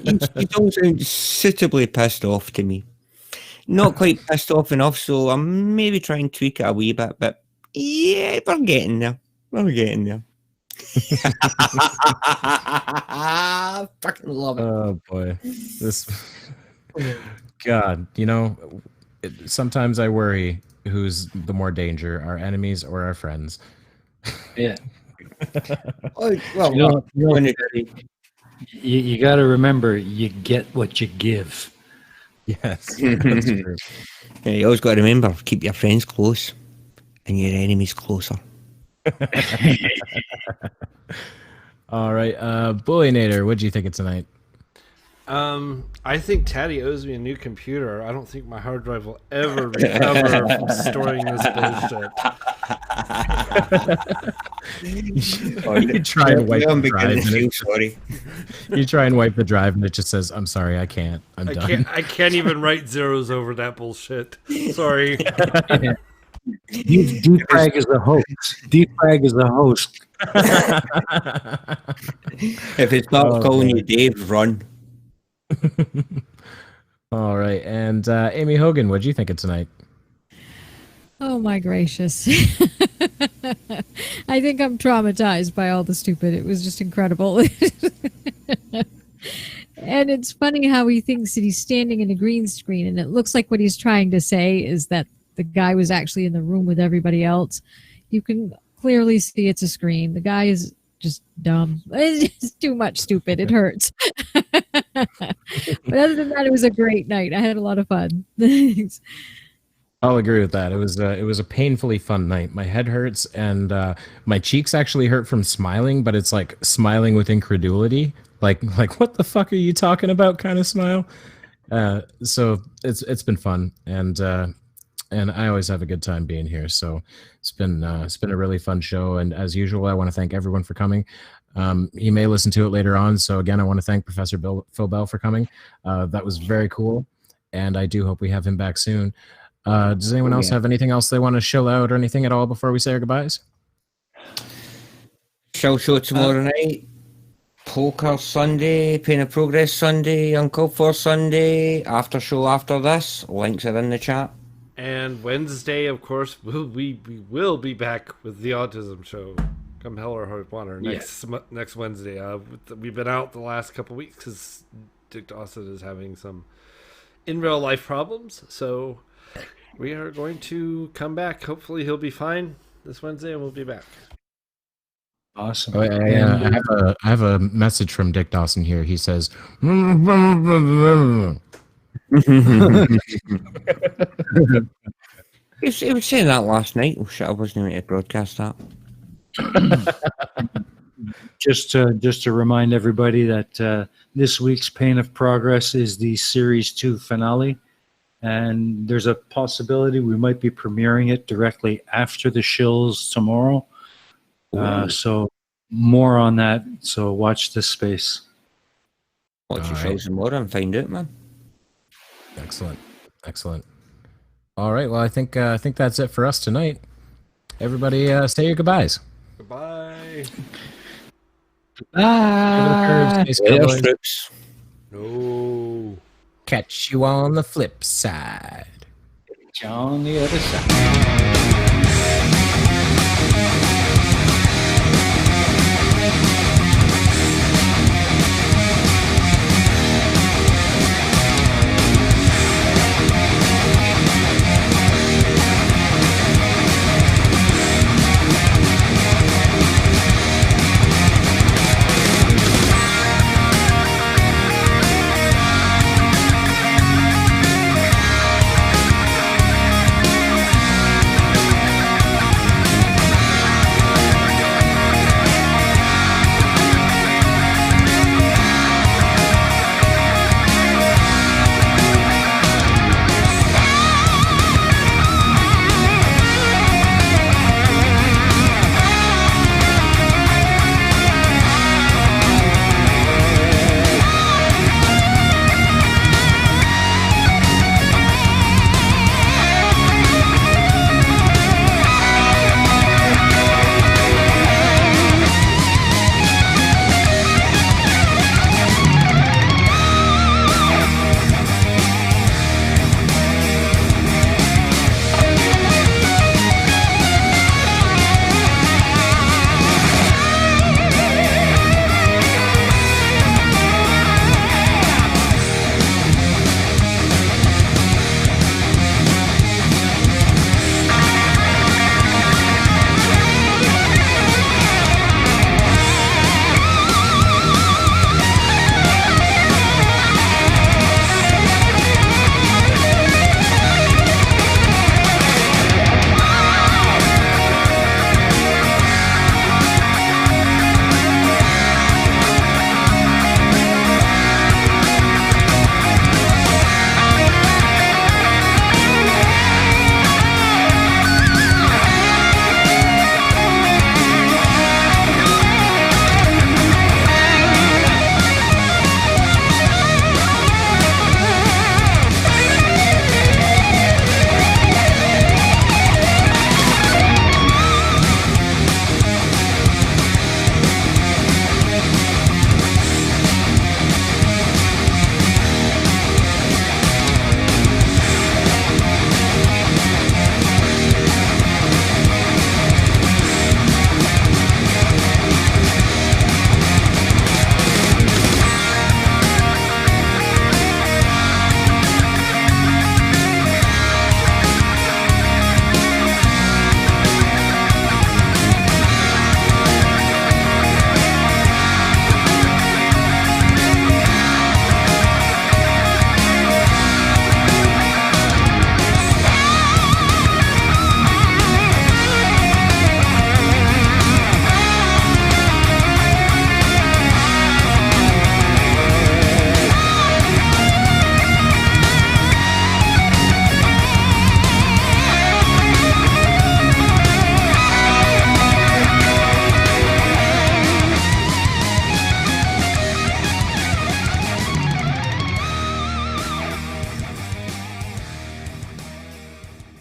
You don't sound suitably pissed off to me. Not quite pissed off enough, so I'm maybe trying to tweak it a wee bit, but yeah, we're getting there. We're getting there. Fucking love it. Oh boy, this. God, you know, sometimes I worry who's the more danger, our enemies or our friends. Yeah. Well, you got to remember, you get what you give. Yes, that's true. Yeah, you always got to remember, keep your friends close and your enemies closer. All right, Booleanenator, what do you think of tonight? I think Tatty owes me a new computer. I don't think my hard drive will ever recover from storing this bullshit. You try and wipe the drive. Sorry. You try and wipe the drive, and it just says, "I'm sorry, I can't. I'm done." I can't even write zeros over that bullshit. Sorry. Defrag is the host. Defrag is the host. If it starts calling you Dave, run. All right, and Aimee Hogan, what do you think of tonight? Oh my gracious. I think I'm traumatized by all the stupid. It was just incredible. And it's funny how he thinks that he's standing in a green screen, and it looks like what he's trying to say is that the guy was actually in the room with everybody else. You can clearly see it's a screen. The guy is just dumb. It's just too much stupid. It hurts. But other than that, it was a great night. I had a lot of fun. Thanks. I'll agree with that. It was a painfully fun night. My head hurts, and my cheeks actually hurt from smiling, but it's like smiling with incredulity. Like what the fuck are you talking about? Kind of smile. So it's been fun, and I always have a good time being here. So it's been a really fun show. And as usual, I want to thank everyone for coming. He may listen to it later on. So again, I want to thank Professor Phill Bell for coming. That was very cool, and I do hope we have him back soon. Does anyone else have anything else they want to show out or anything at all before we say our goodbyes? Show tomorrow night. Poker Sunday, Pain of Progress Sunday, Uncalled For Sunday, after show after this. Links are in the chat. And Wednesday, of course, we will be back with the Autism Show. Come hell or high water next Wednesday. We've been out the last couple weeks because Dick Dawson is having some in real life problems. So we are going to come back. Hopefully he'll be fine this Wednesday, and we'll be back. Awesome. I have a message from Dick Dawson here. He says, He was saying that last night. Oh shit, I wasn't even to broadcast that. Just to remind everybody that this week's Pain of Progress is the Series 2 finale, and there's a possibility we might be premiering it directly after the Shills tomorrow. So more on that, so watch this space. Watch your shows tomorrow and find out, man. Excellent. All right, well, I think that's it for us tonight. Everybody say your goodbyes. Goodbye. No. Catch you on the flip side. On the other side.